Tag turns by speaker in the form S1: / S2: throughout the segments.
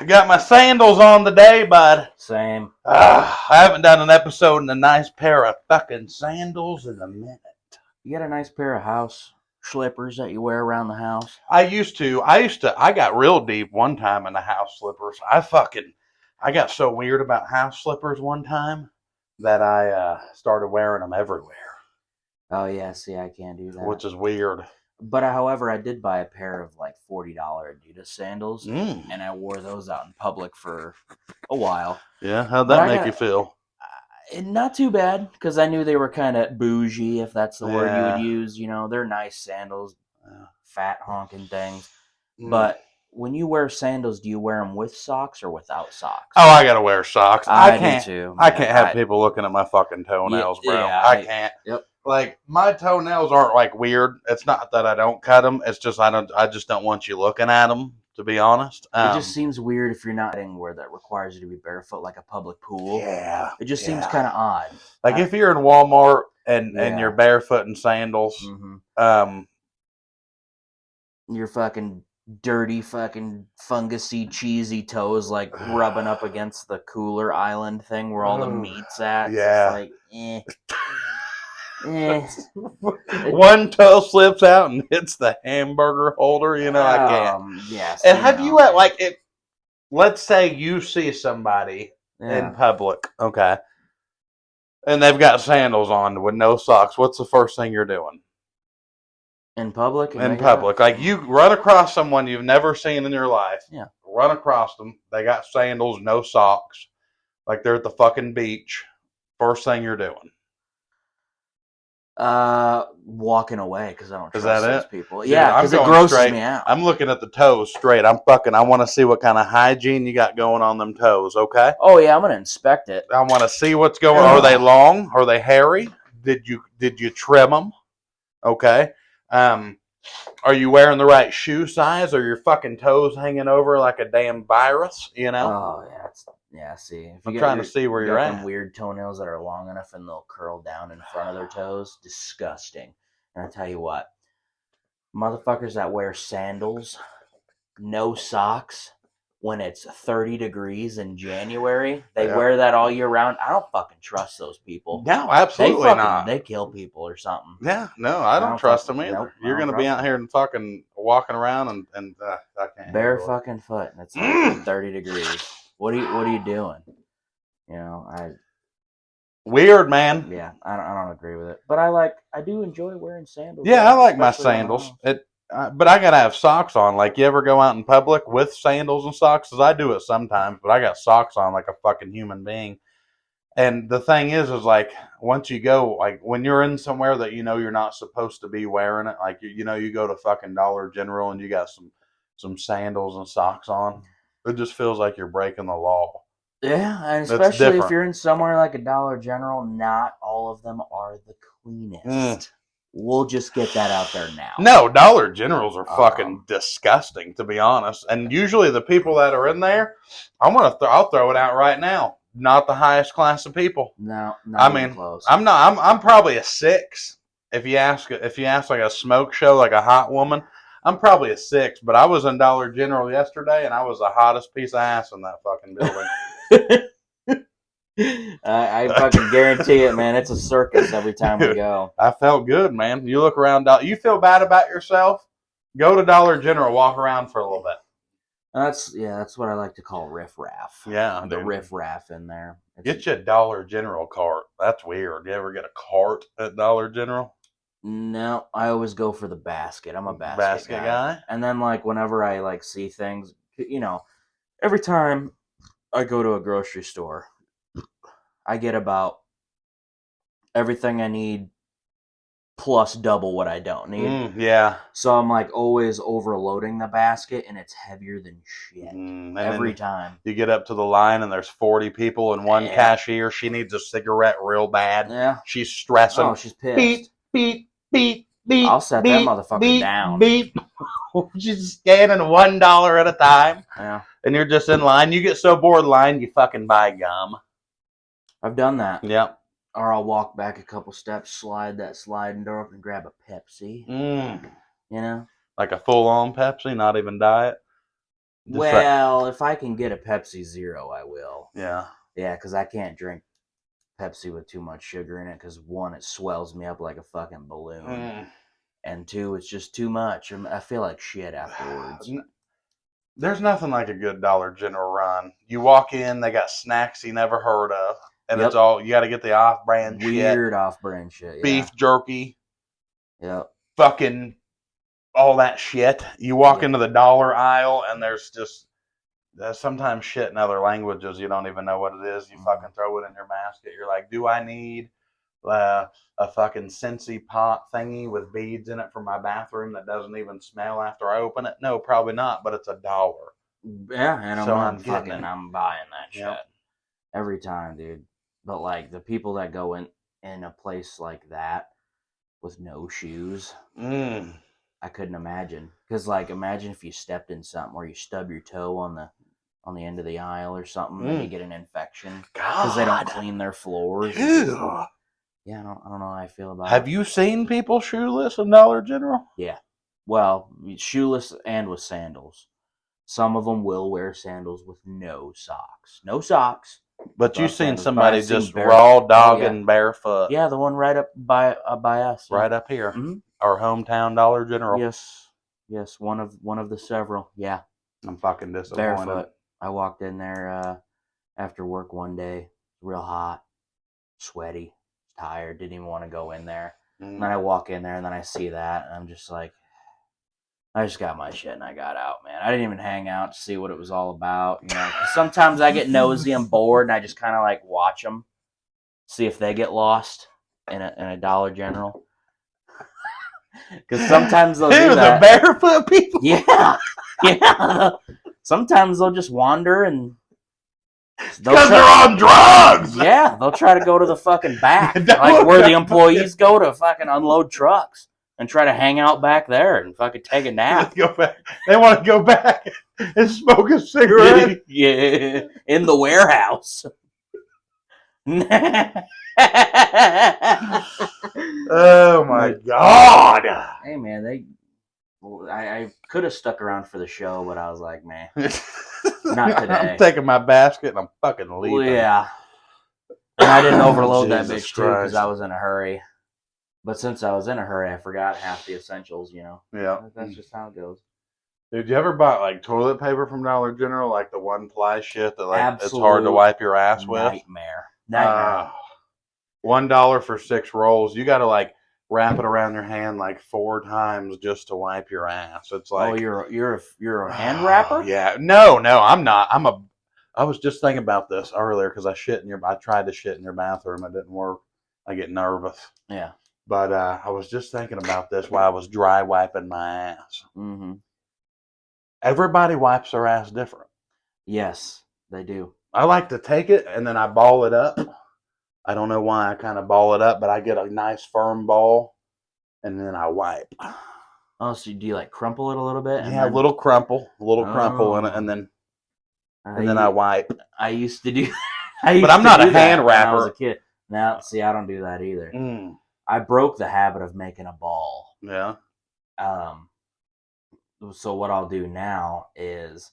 S1: Got my sandals on today, bud.
S2: Same.
S1: I haven't done an episode in a nice pair of fucking sandals in a minute.
S2: You got a nice pair of house slippers that you wear around the house?
S1: I got real deep one time in the house slippers. I got so weird about house slippers one time that I started wearing them everywhere.
S2: Oh, yeah, see, I can't do that.
S1: Which is weird.
S2: But, however, I did buy a pair of, like, $40 Adidas sandals,
S1: Mm.
S2: and I wore those out in public for a while.
S1: Yeah, how'd that make you feel?
S2: Not too bad, because I knew they were kind of bougie, if that's the word you would
S1: Yeah.
S2: use. You know, they're nice sandals, fat honking things.
S1: Mm.
S2: But when you wear sandals, do you wear them with socks or without socks?
S1: Oh, I gotta wear socks. I can't.
S2: Do too.
S1: I can't have people looking at my fucking toenails, bro.
S2: Yeah,
S1: I can't.
S2: Yep.
S1: Like, my toenails aren't like weird. It's not that I don't cut them. It's just I just don't want you looking at them. To be honest,
S2: it just seems weird if you're not anywhere that requires you to be barefoot, like a public pool.
S1: Yeah,
S2: it just seems kind of odd.
S1: Like if you're in Walmart and you're barefoot in sandals,
S2: your fucking dirty, fucking fungusy, cheesy toes like rubbing up against the cooler island thing where all the meat's at.
S1: Yeah,
S2: it's like
S1: one toe slips out and hits the hamburger holder. You know, I can't.
S2: Yes.
S1: And have you at like it? Let's say you see somebody in public, okay, and they've got sandals on with no socks. What's the first thing you're doing?
S2: In public?
S1: In public. Like you run across someone you've never seen in your life.
S2: Yeah.
S1: Run across them. They got sandals, no socks. Like they're at the fucking beach. First thing you're doing.
S2: Walking away because I don't trust those people.
S1: Dude,
S2: yeah, because it grosses me out.
S1: I'm looking at the toes straight. I want to see what kind of hygiene you got going on them toes, okay?
S2: Oh yeah, I'm gonna inspect it.
S1: I want to see what's going on. Are they long? Are they hairy? Did you trim them? Okay. Are you wearing the right shoe size? Or your fucking toes hanging over like a damn virus? You know?
S2: Oh yeah, see.
S1: I'm trying to see where you're at.
S2: Them weird toenails that are long enough and they'll curl down in front of their toes. Disgusting. And I tell you what, motherfuckers that wear sandals, no socks, when it's 30 degrees in January, they wear that all year round. I don't fucking trust those people.
S1: No, absolutely not.
S2: They kill people or something.
S1: Yeah, no, I don't trust them either. Nope, you're going to be out here and fucking walking around and I can't.
S2: Bare fucking foot, and it's like 30 degrees. What are you doing? You know,
S1: weird, man.
S2: Yeah, I don't agree with it, but I do enjoy wearing sandals.
S1: Yeah, I like my sandals. But I gotta have socks on. Like, you ever go out in public with sandals and socks? Because I do it sometimes, but I got socks on like a fucking human being. And the thing is like, once you go, like when you're in somewhere that you know you're not supposed to be wearing it, like you go to fucking Dollar General and you got some sandals and socks on, it just feels like you're breaking the law.
S2: Yeah, and especially if you're in somewhere like a Dollar General, not all of them are the cleanest. We'll just get that out there now.
S1: No, Dollar Generals are fucking disgusting, to be honest. And usually the people that are in there, I'll throw it out right now. Not the highest class of people.
S2: No, not even close.
S1: I'm probably a 6. If you ask like a smoke show, like a hot woman, I'm probably a 6. But I was in Dollar General yesterday, and I was the hottest piece of ass in that fucking building.
S2: I fucking guarantee it, man. It's a circus every time we go.
S1: I felt good, man. You look around, you feel bad about yourself, go to Dollar General, walk around for a little bit.
S2: That's what I like to call riff-raff.
S1: Yeah,
S2: the riff-raff in there.
S1: Get you a Dollar General cart. That's weird. You ever get a cart at Dollar General?
S2: No, I always go for the basket. I'm a basket
S1: guy.
S2: And then, like, whenever I like see things, you know, every time I go to a grocery store, I get about everything I need plus double what I don't need.
S1: Yeah.
S2: So I'm like always overloading the basket, and it's heavier than shit every time.
S1: You get up to the line, and there's 40 people, and one cashier, she needs a cigarette real bad.
S2: Yeah.
S1: She's stressing.
S2: Oh, she's pissed.
S1: Beep, beep, beep, beep.
S2: I'll set that motherfucker down.
S1: Beep. She's scanning $1 at a time.
S2: Yeah.
S1: And you're just in line. You get so bored in line, you fucking buy gum.
S2: I've done that.
S1: Yep.
S2: Or I'll walk back a couple steps, slide that sliding door up, and grab a Pepsi. You know?
S1: Like a full-on Pepsi, not even diet?
S2: Well, if I can get a Pepsi Zero, I will.
S1: Yeah.
S2: Yeah, because I can't drink Pepsi with too much sugar in it. Because one, it swells me up like a fucking balloon, and two, it's just too much. I feel like shit afterwards.
S1: There's nothing like a good Dollar General run. You walk in, they got snacks you never heard of, and it's all you got to get the off-brand
S2: weird
S1: shit,
S2: off-brand shit. Yeah.
S1: Beef jerky.
S2: Yep.
S1: Fucking all that shit. You walk into the dollar aisle, and there's sometimes shit in other languages you don't even know what it is. You fucking throw it in your basket. You're like, do I need a fucking Scentsy pot thingy with beads in it for my bathroom that doesn't even smell after I open it? No, probably not, but it's $1.
S2: Yeah, and
S1: so
S2: I'm buying that shit every time, dude. But like the people that go in a place like that with no shoes, I couldn't imagine. Because like, imagine if you stepped in something or you stub your toe on the end of the aisle or something, and you get an infection because they don't clean their floors. Yeah, I don't know how I feel about it.
S1: Have you seen people shoeless in Dollar General?
S2: Yeah. Well, shoeless and with sandals. Some of them will wear sandals with no socks. No socks.
S1: But you've seen somebody just raw dogging barefoot.
S2: Yeah, the one right up by us.
S1: Right up here. Our hometown Dollar General.
S2: Yes, one of the several. Yeah.
S1: I'm fucking disappointed.
S2: Barefoot. I walked in there after work one day, real hot, sweaty, tired, didn't even want to go in there. And then I walk in there and then I see that and I'm just like, I just got my shit and I got out, man. I didn't even hang out to see what it was all about, you know. 'Cause sometimes I get nosy and bored and I just kind of like watch them, see if they get lost in a Dollar General. Because sometimes they'll do that.
S1: The barefoot people?
S2: Yeah. Sometimes they'll just wander and...
S1: Because they're on drugs!
S2: Yeah, they'll try to go to the fucking back. Like where the employees go to fucking unload trucks. And try to hang out back there and fucking take a nap.
S1: They want to go back and smoke a cigarette?
S2: Yeah, in the warehouse.
S1: Oh my God.
S2: Hey man, I could have stuck around for the show, but I was like, man, not today.
S1: I'm taking my basket and I'm fucking leaving.
S2: Well, yeah. And I didn't overload that bitch too because I was in a hurry. But since I was in a hurry, I forgot half the essentials, you know.
S1: Yeah.
S2: That's just how it goes.
S1: Dude, you ever bought like toilet paper from Dollar General, like the one ply shit that like it's hard to wipe your ass with?
S2: Nightmare.
S1: $1 for 6 rolls. You got to like wrap it around your hand like 4 times just to wipe your ass. It's like,
S2: oh, you're a hand wrapper?
S1: Yeah. No, I'm not. I was just thinking about this earlier because I tried to shit in your bathroom. It didn't work. I get nervous.
S2: Yeah.
S1: But I was just thinking about this while I was dry wiping my ass.
S2: Mm-hmm.
S1: Everybody wipes their ass different.
S2: Yes, they do.
S1: I like to take it and then I ball it up. I don't know why I kind of ball it up, but I get a nice firm ball and then I wipe.
S2: Oh, so do you like crumple it a little bit?
S1: Yeah, a little crumple in it, and then I wipe.
S2: I used to do.
S1: But I'm not a hand wrapper.
S2: When I was a kid. Now, see, I don't do that either. I broke the habit of making a ball.
S1: Yeah.
S2: So what I'll do now is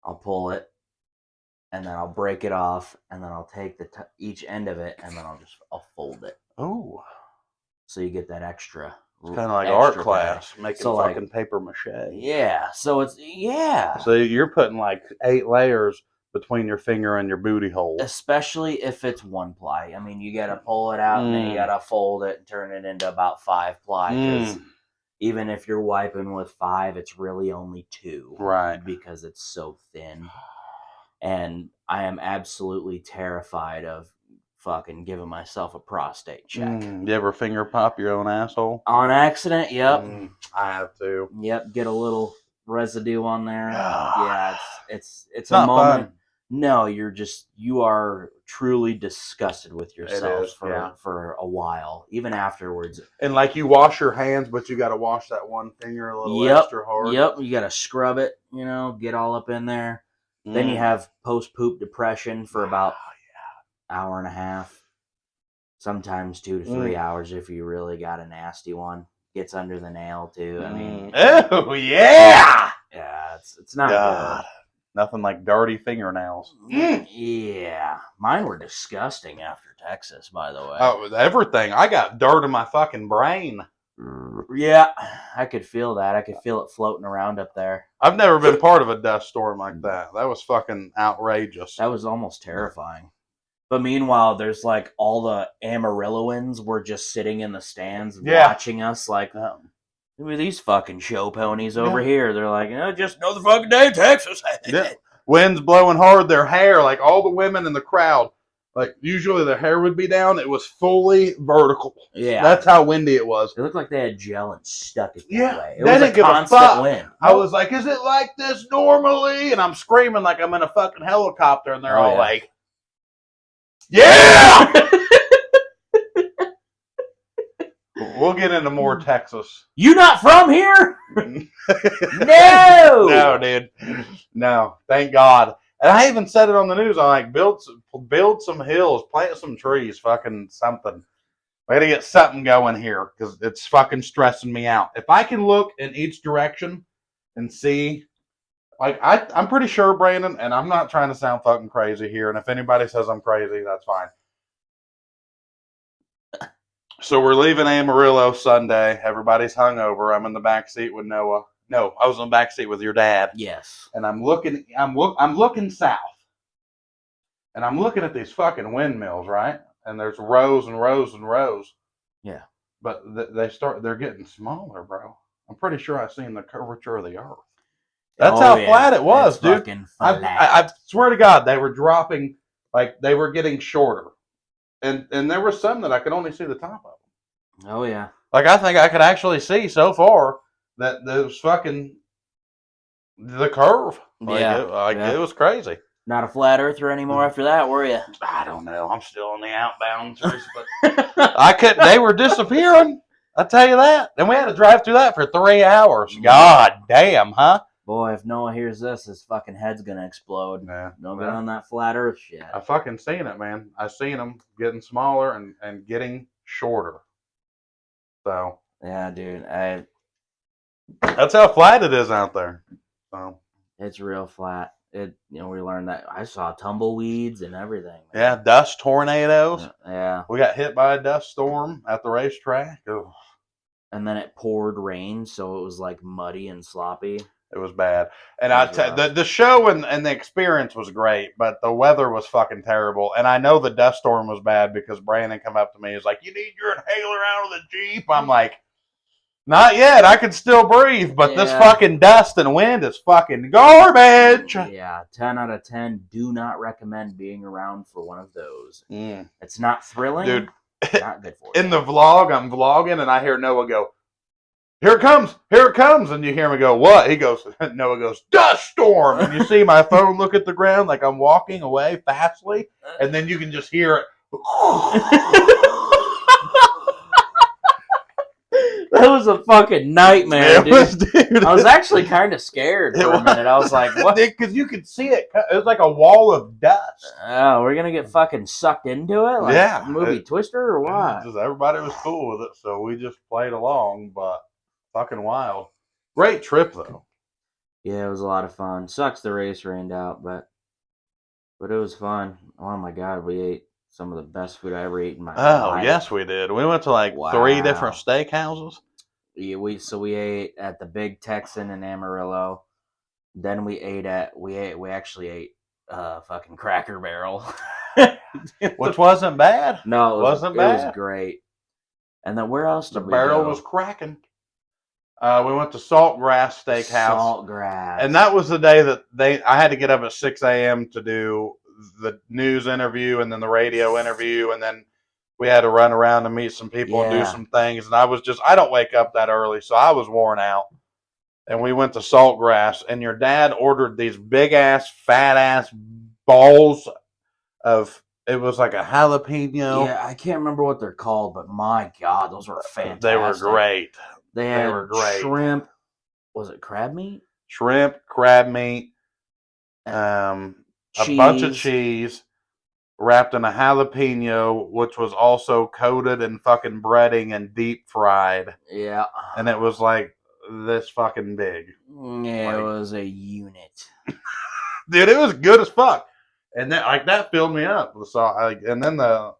S2: I'll pull it and then I'll break it off and then I'll take each end of it and then I'll fold it.
S1: Oh.
S2: So you get that extra.
S1: It's kind of like art class, making fucking paper mache.
S2: Yeah. So
S1: So you're putting like 8 layers between your finger and your booty hole.
S2: Especially if it's 1 ply. I mean, you got to pull it out and then you got to fold it and turn it into about 5 ply. Because even if you're wiping with 5, it's really only 2.
S1: Right.
S2: Because it's so thin. And I am absolutely terrified of fucking giving myself a prostate check.
S1: You ever finger pop your own asshole? On
S2: accident, yep.
S1: I have to.
S2: Yep, get a little residue on there. Yeah, it's
S1: not
S2: a moment.
S1: Fun.
S2: No, you are truly disgusted with yourself for a while, even afterwards.
S1: And like you wash your hands, but you got to wash that one finger a little extra hard.
S2: Yep, you got to scrub it, get all up in there. Then you have post-poop depression for about hour and a half, sometimes 2 to 3 hours if you really got a nasty one. Gets under the nail too. I mean,
S1: oh yeah.
S2: Yeah, it's not
S1: God, nothing like dirty fingernails.
S2: good. Yeah, mine were disgusting after Texas, by the way.
S1: Oh, everything. I got dirt in my fucking brain.
S2: Yeah, I could feel that. I could feel it floating around up there.
S1: I've never been part of a dust storm like that. That was fucking outrageous.
S2: That was almost terrifying. But meanwhile, there's like all the Amarilloans were just sitting in the stands watching us like, who are these fucking show ponies over here? They're like, just another fucking day in Texas.
S1: Yeah. Wind's blowing hard. Their hair, like all the women in the crowd, like usually their hair would be down. It was fully vertical.
S2: Yeah.
S1: That's how windy it was.
S2: It looked like they had gel and stuck it that way. It
S1: They
S2: was
S1: didn't
S2: a
S1: give a
S2: constant
S1: fuck.
S2: wind.
S1: I was like, is it like this normally? And I'm screaming like I'm in a fucking helicopter, and they're all like, yeah! We'll get into more Texas.
S2: You not from here? No!
S1: No, dude. No, thank God. And I even said it on the news. I'm like, build some hills, plant some trees, fucking something. We got to get something going here because it's fucking stressing me out. If I can look in each direction and see, like, I'm pretty sure, Brandon, and I'm not trying to sound fucking crazy here, and if anybody says I'm crazy, that's fine. So we're leaving Amarillo Sunday. Everybody's hungover. I'm in the back seat with Noah. No, I was in the back seat with your dad.
S2: Yes.
S1: And I'm looking south. And I'm looking at these fucking windmills, right? And there's rows and rows and rows.
S2: Yeah.
S1: But they're getting smaller, bro. I'm pretty sure I've seen the curvature of the earth. That's how flat it was, dude. I swear to God, they were dropping, like they were getting shorter. And there were some that I could only see the top of them.
S2: Oh, yeah.
S1: Like, I think I could actually see so far that there's fucking the curve. Like, it was crazy.
S2: Not a flat earther anymore after that, were you?
S1: I don't know. I'm still on the outbounds. But I couldn't. They were disappearing. I tell you that. And we had to drive through that for 3 hours. God damn, huh?
S2: Boy, if Noah hears this, his fucking head's gonna explode.
S1: Yeah,
S2: Don't get on that flat earth shit.
S1: I fucking seen it, man. I seen them getting smaller and getting shorter. So.
S2: Yeah, dude.
S1: That's how flat it is out there. So.
S2: It's real flat. We learned that. I saw tumbleweeds and everything. Man.
S1: Yeah, dust tornadoes.
S2: Yeah.
S1: We got hit by a dust storm at the racetrack. Ugh.
S2: And then it poured rain, so it was like muddy and sloppy.
S1: It was bad. And the show and the experience was great, but the weather was fucking terrible. And I know the dust storm was bad because Brandon come up to me. He's like, "You need your inhaler out of the Jeep." I'm like, "Not yet. I can still breathe, but this fucking dust and wind is fucking garbage."
S2: Yeah, 10 out of 10. Do not recommend being around for one of those.
S1: Mm.
S2: It's not thrilling.
S1: Dude,
S2: not good for you.
S1: In the vlog, I'm vlogging, and I hear Noah go, "Here it comes, here it comes." And you hear me go, "What?" Noah goes, "Dust storm." And you see my phone look at the ground like I'm walking away fastly, and then you can just hear it.
S2: That was a fucking nightmare, dude. I was actually kind of scared for a minute. I was like, what?
S1: Because you could see it. It was like a wall of dust.
S2: Oh, we're going to get fucking sucked into it? Like movie Twister or what?
S1: Just everybody was cool with it, so we just played along, but fucking wild. Great trip, though.
S2: Yeah, it was a lot of fun. Sucks the race rained out, but it was fun. Oh, my God, we ate some of the best food I ever ate in my life.
S1: Oh, yes, we did. We went to like 3 different steakhouses.
S2: Yeah, we ate at the Big Texan in Amarillo. Then we actually ate fucking Cracker Barrel.
S1: Which wasn't bad.
S2: No,
S1: it wasn't bad.
S2: It was great. And then where else did we go?
S1: The barrel was cracking. We went to Saltgrass Steakhouse.
S2: Saltgrass.
S1: And that was the day that I had to get up at 6 a.m. to do the news interview and then the radio interview, and then we had to run around and meet some people and do some things. And I don't wake up that early, so I was worn out. And we went to Saltgrass, and your dad ordered these big-ass, fat-ass balls of, it was like a jalapeno.
S2: Yeah, I can't remember what they're called, but my God, those were fantastic.
S1: They were great.
S2: They were great. Shrimp. Was it crab meat?
S1: Shrimp, crab meat, a bunch of cheese wrapped in a jalapeno, which was also coated in fucking breading and deep fried.
S2: Yeah.
S1: And it was like this fucking big.
S2: Yeah, it was a unit.
S1: Dude, it was good as fuck. And then that filled me up. So and then the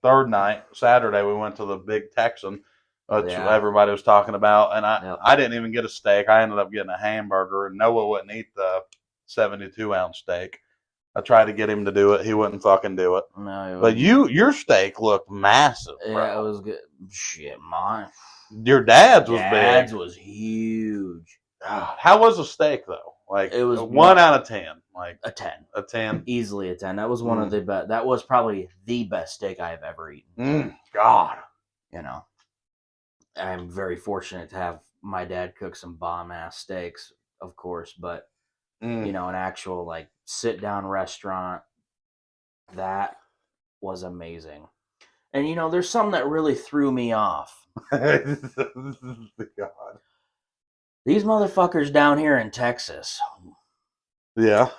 S1: third night, Saturday, we went to the Big Texan, which everybody was talking about. And I didn't even get a steak. I ended up getting a hamburger. And Noah wouldn't eat the 72-ounce steak. I tried to get him to do it. He wouldn't fucking do it.
S2: No,
S1: but your steak looked massive, bro.
S2: Yeah, it was good. Shit, mine.
S1: Your dad's was big.
S2: Dad's was huge.
S1: How was the steak though? Like
S2: it was
S1: 1 out of 10. Like
S2: a 10.
S1: A 10.
S2: Easily a 10. That was one of the best. That was probably the best steak I have ever eaten.
S1: God.
S2: You know, I'm very fortunate to have my dad cook some bomb ass steaks, of course, but you know, an actual like sit down restaurant, that was amazing. And you know, there's some that really threw me off.
S1: God.
S2: These motherfuckers down here in Texas.
S1: Yeah.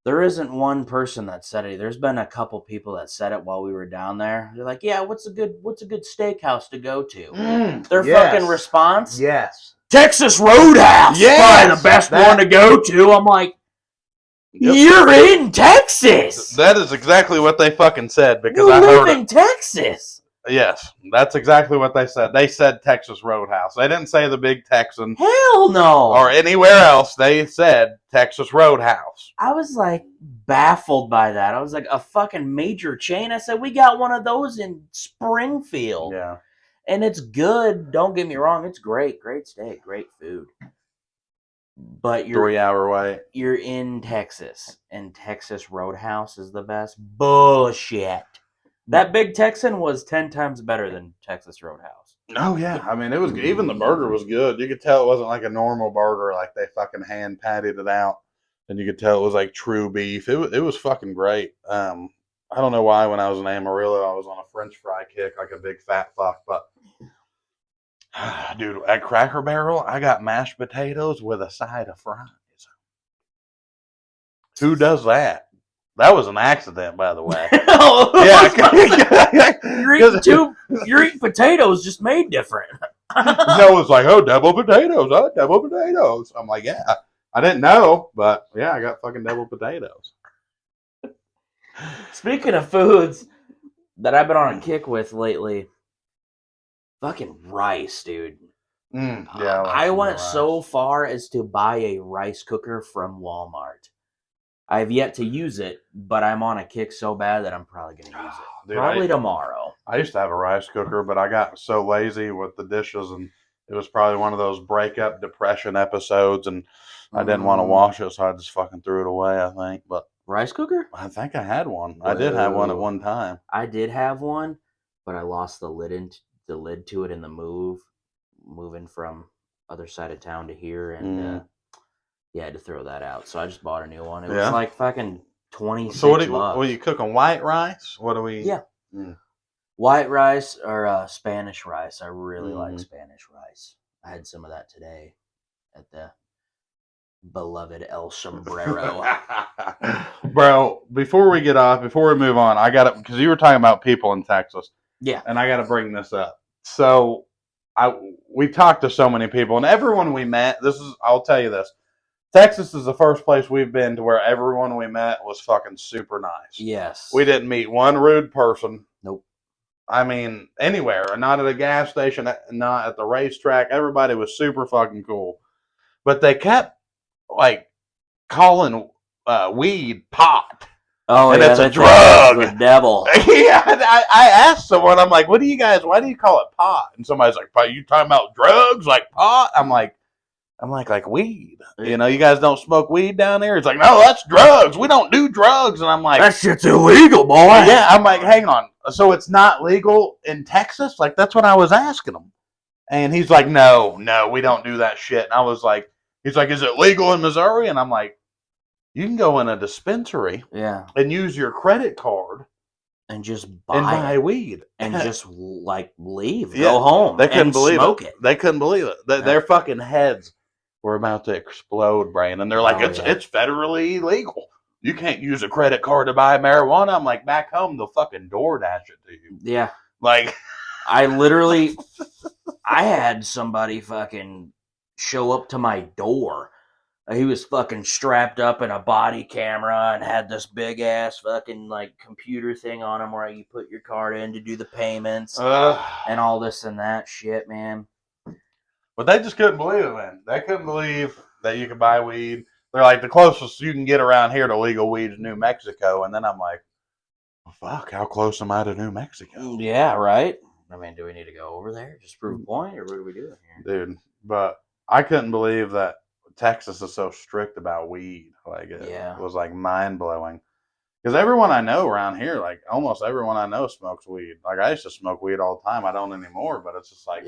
S2: There isn't one person that said it. There's been a couple people that said it while we were down there. They're like, "Yeah, what's a good steakhouse to go to?" Their fucking response?
S1: Yes.
S2: Texas Roadhouse.
S1: Yes.
S2: Probably the best one to go to. I'm like, you're in Texas.
S1: That is exactly what they fucking said because
S2: you
S1: I
S2: live
S1: heard
S2: in Texas.
S1: Yes, that's exactly what they said. They said Texas Roadhouse. They didn't say the Big Texan.
S2: Hell no.
S1: Or anywhere else. They said Texas Roadhouse.
S2: I was like baffled by that. I was like, a fucking major chain? I said, we got one of those in Springfield.
S1: Yeah.
S2: And it's good. Don't get me wrong. It's great. Great steak. Great food. But you're
S1: 3-hour wait.
S2: You're in Texas. And Texas Roadhouse is the best. Bullshit. That Big Texan was 10 times better than Texas Roadhouse.
S1: Oh, yeah. I mean, it was even the burger was good. You could tell it wasn't like a normal burger, like they fucking hand patted it out. And you could tell it was like true beef. It was fucking great. I don't know why when I was in Amarillo, I was on a French fry kick like a big fat fuck. But, dude, at Cracker Barrel, I got mashed potatoes with a side of fries. Who does that? That was an accident, by the way.
S2: You're eating potatoes just made different.
S1: No, it's like, double potatoes, double potatoes. I'm like, yeah, I didn't know, but yeah, I got fucking double potatoes.
S2: Speaking of foods that I've been on a kick with lately, fucking rice, dude.
S1: Yeah,
S2: I went so far as to buy a rice cooker from Walmart. I've yet to use it, but I'm on a kick so bad that I'm probably going to use it. Dude, probably tomorrow.
S1: I used to have a rice cooker, but I got so lazy with the dishes, and it was probably one of those breakup depression episodes, and I didn't want to wash it, so I just fucking threw it away, I think. But
S2: rice cooker?
S1: I think I had one. I did have one at one time.
S2: I did have one, but I lost the lid to it in the moving from other side of town to here, and I had to throw that out. So I just bought a new one. It was like fucking $26.
S1: So what are you cooking? White rice? What do we?
S2: Yeah. White rice or Spanish rice. I really like Spanish rice. I had some of that today at the beloved El Sombrero.
S1: Bro, before we move on, I got it because you were talking about people in Texas.
S2: Yeah.
S1: And I got to bring this up. So we talked to so many people, and everyone we met, I'll tell you this. Texas is the first place we've been to where everyone we met was fucking super nice.
S2: Yes.
S1: We didn't meet one rude person.
S2: Nope.
S1: I mean, anywhere. Not at a gas station, not at the racetrack. Everybody was super fucking cool. But they kept, like, calling weed pot.
S2: Oh,
S1: and it's a drug.
S2: The devil.
S1: Yeah, I asked someone, I'm like, why do you call it pot? And somebody's like, you talking about drugs like pot? I'm like weed. You know, you guys don't smoke weed down there? It's like, no, that's drugs. We don't do drugs. And I'm like,
S2: that shit's illegal, boy.
S1: Yeah, I'm like, hang on. So it's not legal in Texas? Like, that's what I was asking him. And he's like, no, we don't do that shit. And I was like, he's like, is it legal in Missouri? And I'm like, you can go in a dispensary and use your credit card
S2: and just buy
S1: weed
S2: and just like leave, go home.
S1: They couldn't believe
S2: smoke
S1: it. They couldn't believe it. Their fucking heads were about to explode, Brain. And they're like, it's federally illegal. You can't use a credit card to buy marijuana. I'm like, back home, they'll fucking DoorDash it to you.
S2: Yeah.
S1: Like,
S2: I literally, I had somebody fucking show up to my door. He was fucking strapped up in a body camera and had this big ass fucking like computer thing on him where you put your card in to do the payments and all this and that shit, man.
S1: But they just couldn't believe it, man. They couldn't believe that you could buy weed. They're like, the closest you can get around here to legal weed is New Mexico. And then I'm like, well, fuck, how close am I to New Mexico?
S2: Yeah, right? I mean, do we need to go over there? Just prove a point, or what do we do
S1: here? Dude, but I couldn't believe that Texas is so strict about weed. Like, it was like mind blowing. Because everyone I know around here, like almost everyone I know smokes weed. Like I used to smoke weed all the time. I don't anymore, but it's just like,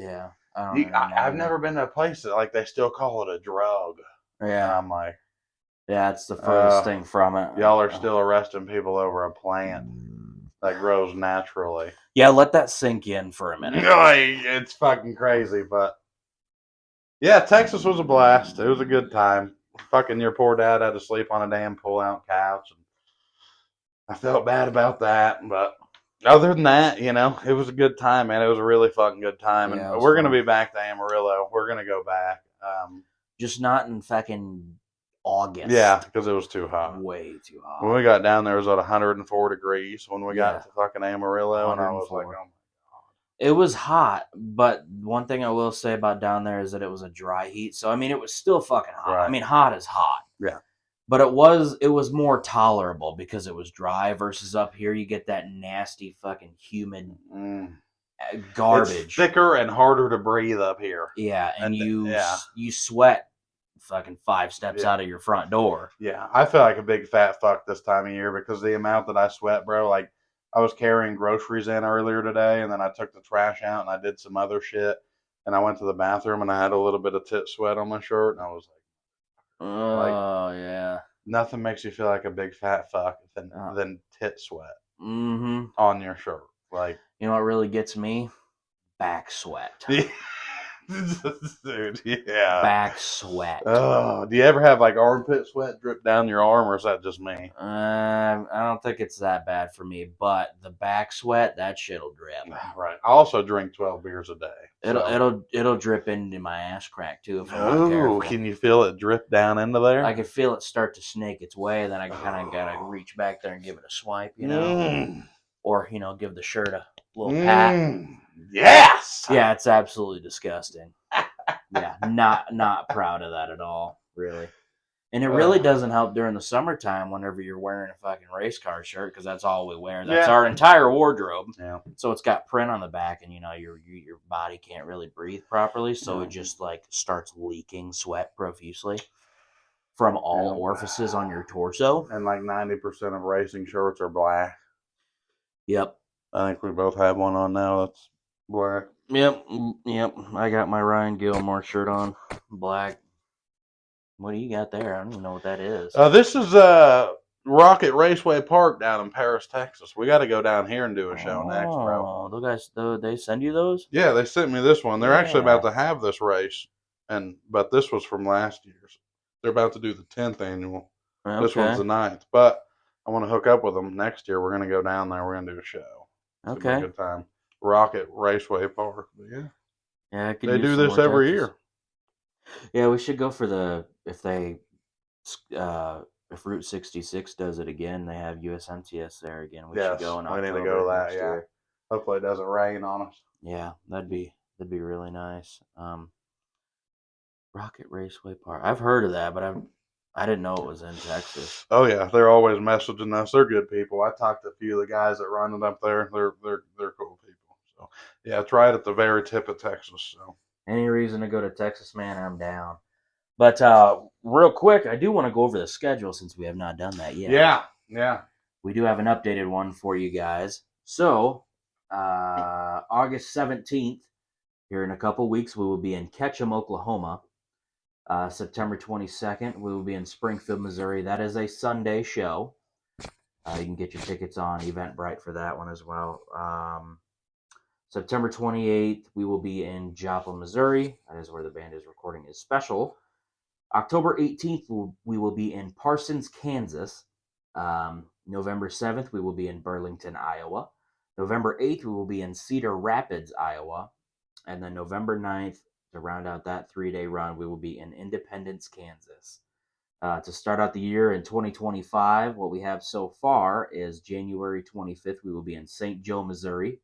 S1: I've never been to a place that like they still call it a drug.
S2: Yeah.
S1: And I'm like,
S2: yeah, it's the furthest thing from it.
S1: Y'all are still arresting people over a plant that grows naturally.
S2: Yeah, let that sink in for a minute.
S1: It's fucking crazy, but yeah, Texas was a blast. It was a good time. Fucking your poor dad had to sleep on a damn pull-out couch. And I felt bad about that, but other than that, you know, it was a good time, man. It was a really fucking good time, and we're gonna be back to Amarillo. We're gonna go back.
S2: Just not in fucking August.
S1: Yeah, because it was too hot.
S2: Way too hot.
S1: When we got down there, it was at 104 degrees. When we got to fucking Amarillo, and I was like, oh my god.
S2: It was hot, but one thing I will say about down there is that it was a dry heat. So I mean, it was still fucking hot. Right. I mean, hot is hot.
S1: Yeah.
S2: But it was more tolerable because it was dry versus up here you get that nasty fucking humid garbage.
S1: It's thicker and harder to breathe up here.
S2: Yeah, and you sweat fucking 5 steps out of your front door.
S1: Yeah, I feel like a big fat fuck this time of year because the amount that I sweat, bro. Like I was carrying groceries in earlier today, and then I took the trash out and I did some other shit, and I went to the bathroom and I had a little bit of tit sweat on my shirt, and I was like,
S2: oh yeah.
S1: Nothing makes you feel like a big fat fuck than tit sweat on your shirt. Like,
S2: you know what really gets me? Back sweat.
S1: Dude, yeah.
S2: Back sweat.
S1: Oh, do you ever have like armpit sweat drip down your arm, or is that just me?
S2: I don't think it's that bad for me, but the back sweat, that shit'll drip.
S1: Right. I also drink 12 beers a day.
S2: It'll drip into my ass crack too if I'm not careful.
S1: Can you feel it drip down into there?
S2: I can feel it start to snake its way, then I kind of gotta reach back there and give it a swipe, you know, or give the shirt a little pat.
S1: Yes.
S2: Yeah, it's absolutely disgusting. Yeah, not proud of that at all, really. And it really doesn't help during the summertime whenever you're wearing a fucking race car shirt because that's all we wear. That's our entire wardrobe.
S1: Yeah.
S2: So it's got print on the back, and your body can't really breathe properly, so it just like starts leaking sweat profusely from all orifices on your torso.
S1: And like 90% of racing shirts are black.
S2: Yep.
S1: I think we both have one on now that's black.
S2: Yep. I got my Ryan Gilmore shirt on, black. What do you got there? I don't even know what that is.
S1: This is Rocket Raceway Park down in Paris, Texas. We got to go down here and do a show next, bro.
S2: Oh, those guys, they send you those?
S1: Yeah, they sent me this one. They're actually about to have this race, but this was from last year's. They're about to do the 10th annual. Okay. This one's the 9th, but I want to hook up with them next year. We're going to go down there. We're going to do a show. It's gonna be a good time. Rocket Raceway Park. But
S2: yeah.
S1: They do this every year.
S2: Yeah, we should go for if Route 66 does it again, they have USMTS there again. We should go in October.
S1: We need to go to that. Yeah. Hopefully it doesn't rain on us.
S2: Yeah, that'd be really nice. Rocket Raceway Park. I've heard of that, but I didn't know it was in Texas.
S1: Oh yeah, they're always messaging us. They're good people. I talked to a few of the guys that run it up there. They're cool people. So yeah, it's right at the very tip of Texas. So
S2: any reason to go to Texas, man, I'm down. But real quick, I do want to go over the schedule since we have not done that yet.
S1: Yeah.
S2: We do have an updated one for you guys. So August 17th, here in a couple weeks, we will be in Ketchum, Oklahoma. September 22nd, we will be in Springfield, Missouri. That is a Sunday show. You can get your tickets on Eventbrite for that one as well. September 28th, we will be in Joplin, Missouri. That is where the band is recording his special. October 18th, we will be in Parsons, Kansas. November 7th, we will be in Burlington, Iowa. November 8th, we will be in Cedar Rapids, Iowa. And then November 9th, to round out that 3-day run, we will be in Independence, Kansas. To start out the year in 2025, what we have so far is January 25th, we will be in St. Joe, Missouri.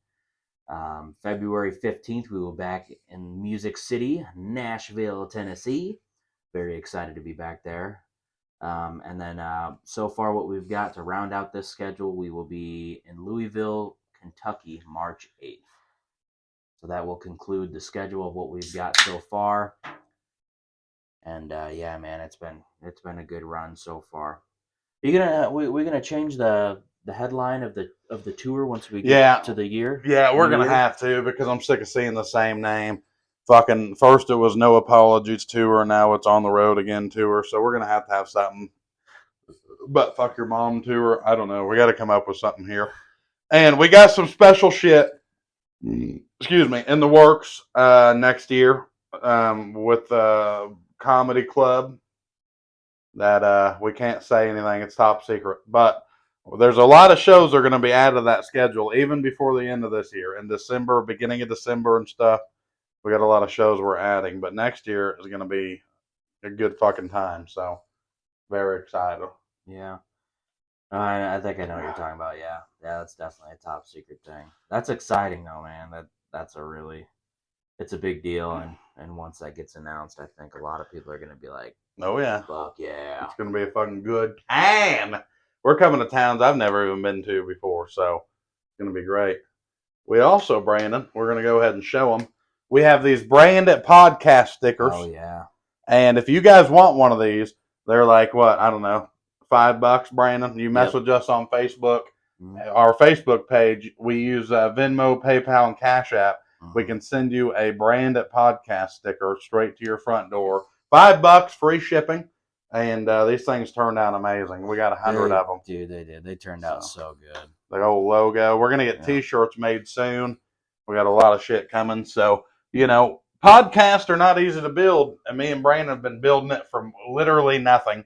S2: February 15th, we will be back in Music City, Nashville, Tennessee. Very excited to be back there. And then so far, what we've got to round out this schedule, we will be in Louisville, Kentucky, March 8th. So that will conclude the schedule of what we've got so far. And yeah, man, it's been a good run so far. We're gonna change the headline of the tour once we get to the year.
S1: Yeah, we're gonna have to, because I'm sick of seeing the same name. Fucking first it was No Apologies Tour, now it's On the Road Again Tour. So we're gonna have something. But Fuck Your Mom Tour. I don't know. We got to come up with something here. And we got some special shit. Excuse me, in the works next year with the comedy club that we can't say anything. It's top secret. But there's a lot of shows that are going to be added to that schedule even before the end of this year. In December, beginning of December and stuff, we got a lot of shows we're adding. But next year is going to be a good fucking time. So very excited.
S2: Yeah. I think I know what you're talking about. Yeah, that's definitely a top secret thing. That's exciting though, man. That's it's a big deal, and once that gets announced, I think a lot of people are gonna be like,
S1: oh yeah,
S2: fuck yeah,
S1: it's gonna be a fucking good time. We're coming to towns I've never even been to before, so it's gonna be great. We also, Brandon, we're gonna go ahead and show them. We have these Brandit podcast stickers.
S2: Oh yeah.
S1: And if you guys want one of these, they're like what, I don't know, $5, Brandon. You message us on Facebook, our Facebook page. We use Venmo, PayPal, and Cash App. We can send you a Brandit podcast sticker straight to your front door. $5, free shipping. And these things turned out amazing. We got 100 of them.
S2: Dude, they did. They turned out so good.
S1: The old logo. We're going to get T-shirts made soon. We got a lot of shit coming. So, podcasts are not easy to build. And me and Brandon have been building it from literally nothing.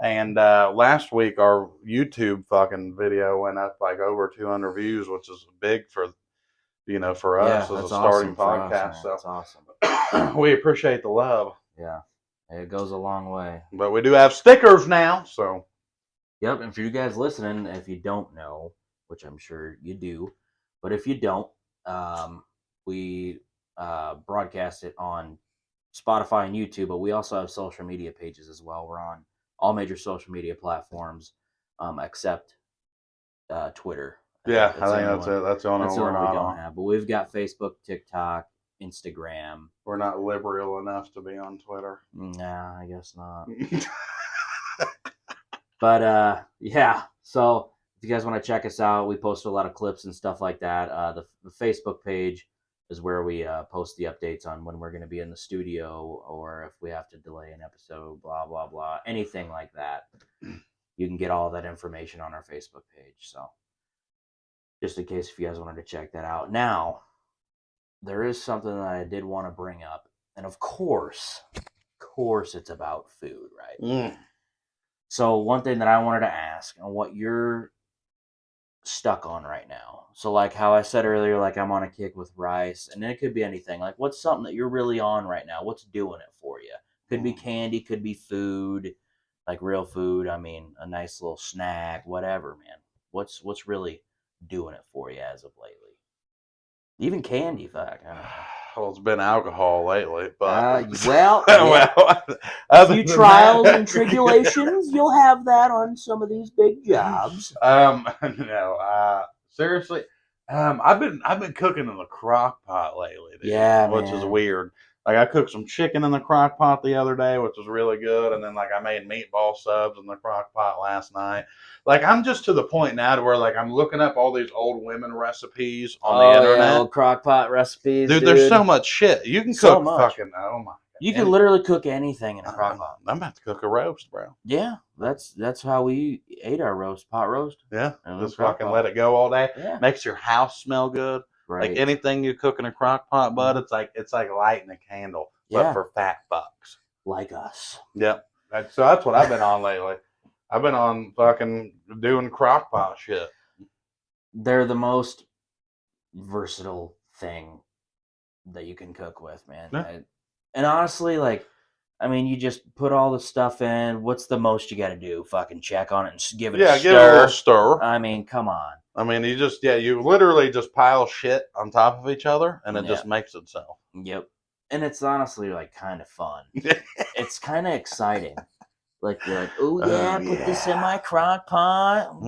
S1: And last week, our YouTube fucking video went up like over 200 views, which is big for us as a starting podcast. So
S2: that's awesome.
S1: We appreciate the love.
S2: Yeah, it goes a long way.
S1: But we do have stickers now, so.
S2: Yep, and for you guys listening, if you don't know, which I'm sure you do, but if you don't, we broadcast it on Spotify and YouTube, but we also have social media pages as well. We're on all major social media platforms, except Twitter.
S1: Yeah, I think that's it. That's the only one
S2: we don't have. But we've got Facebook, TikTok, Instagram.
S1: We're not liberal enough to be on Twitter.
S2: Nah, I guess not. But yeah, so if you guys want to check us out, we post a lot of clips and stuff like that. The Facebook page is where we post the updates on when we're going to be in the studio, or if we have to delay an episode, blah, blah, blah, anything like that. You can get all that information on our Facebook page. So just in case if you guys wanted to check that out. Now, there is something that I did want to bring up. And of course, it's about food, right? So one thing that I wanted to ask, and what you're stuck on right now. So like how I said earlier, like I'm on a kick with rice, and it could be anything. Like what's something that you're really on right now? What's doing it for you? Could be candy, could be food, like real food. I mean, a nice little snack, whatever, man. What's really doing it for you as of lately? Even candy, fuck. I don't know.
S1: Well, it's been alcohol lately, but
S2: a few trials and tribulations, you'll have that on some of these big jobs.
S1: Seriously, I've been cooking in the crock pot lately, dude, which is weird. Like I cooked some chicken in the crock pot the other day, which was really good, and then like I made meatball subs in the crock pot last night. Like I'm just to the point now to where like I'm looking up all these old women recipes on the internet.
S2: Yeah, old crock pot recipes, dude.
S1: There's so much shit you can cook. Fucking oh my!
S2: You can literally cook anything in a crock pot.
S1: I'm about to cook a roast, bro.
S2: Yeah, that's how we ate our roast, pot roast.
S1: Yeah, just fucking let it go all day.
S2: Yeah,
S1: makes your house smell good. Right. Like anything you cook in a crock pot, bud, it's like lighting a candle, but for fat fucks
S2: like us.
S1: Yep. So that's what I've been on lately. I've been on fucking doing crock pot shit.
S2: They're the most versatile thing that you can cook with, man.
S1: Yeah.
S2: And honestly, like, I mean, you just put all the stuff in. What's the most you got to do? Fucking check on it and give it a
S1: Yeah,
S2: stir.
S1: give it a little stir.
S2: I mean, come on.
S1: I mean, you literally just pile shit on top of each other, and it just makes itself.
S2: Yep. And it's honestly, like, kind of fun. It's kind of exciting. Like, you're like, oh, yeah, put this in my crock pot.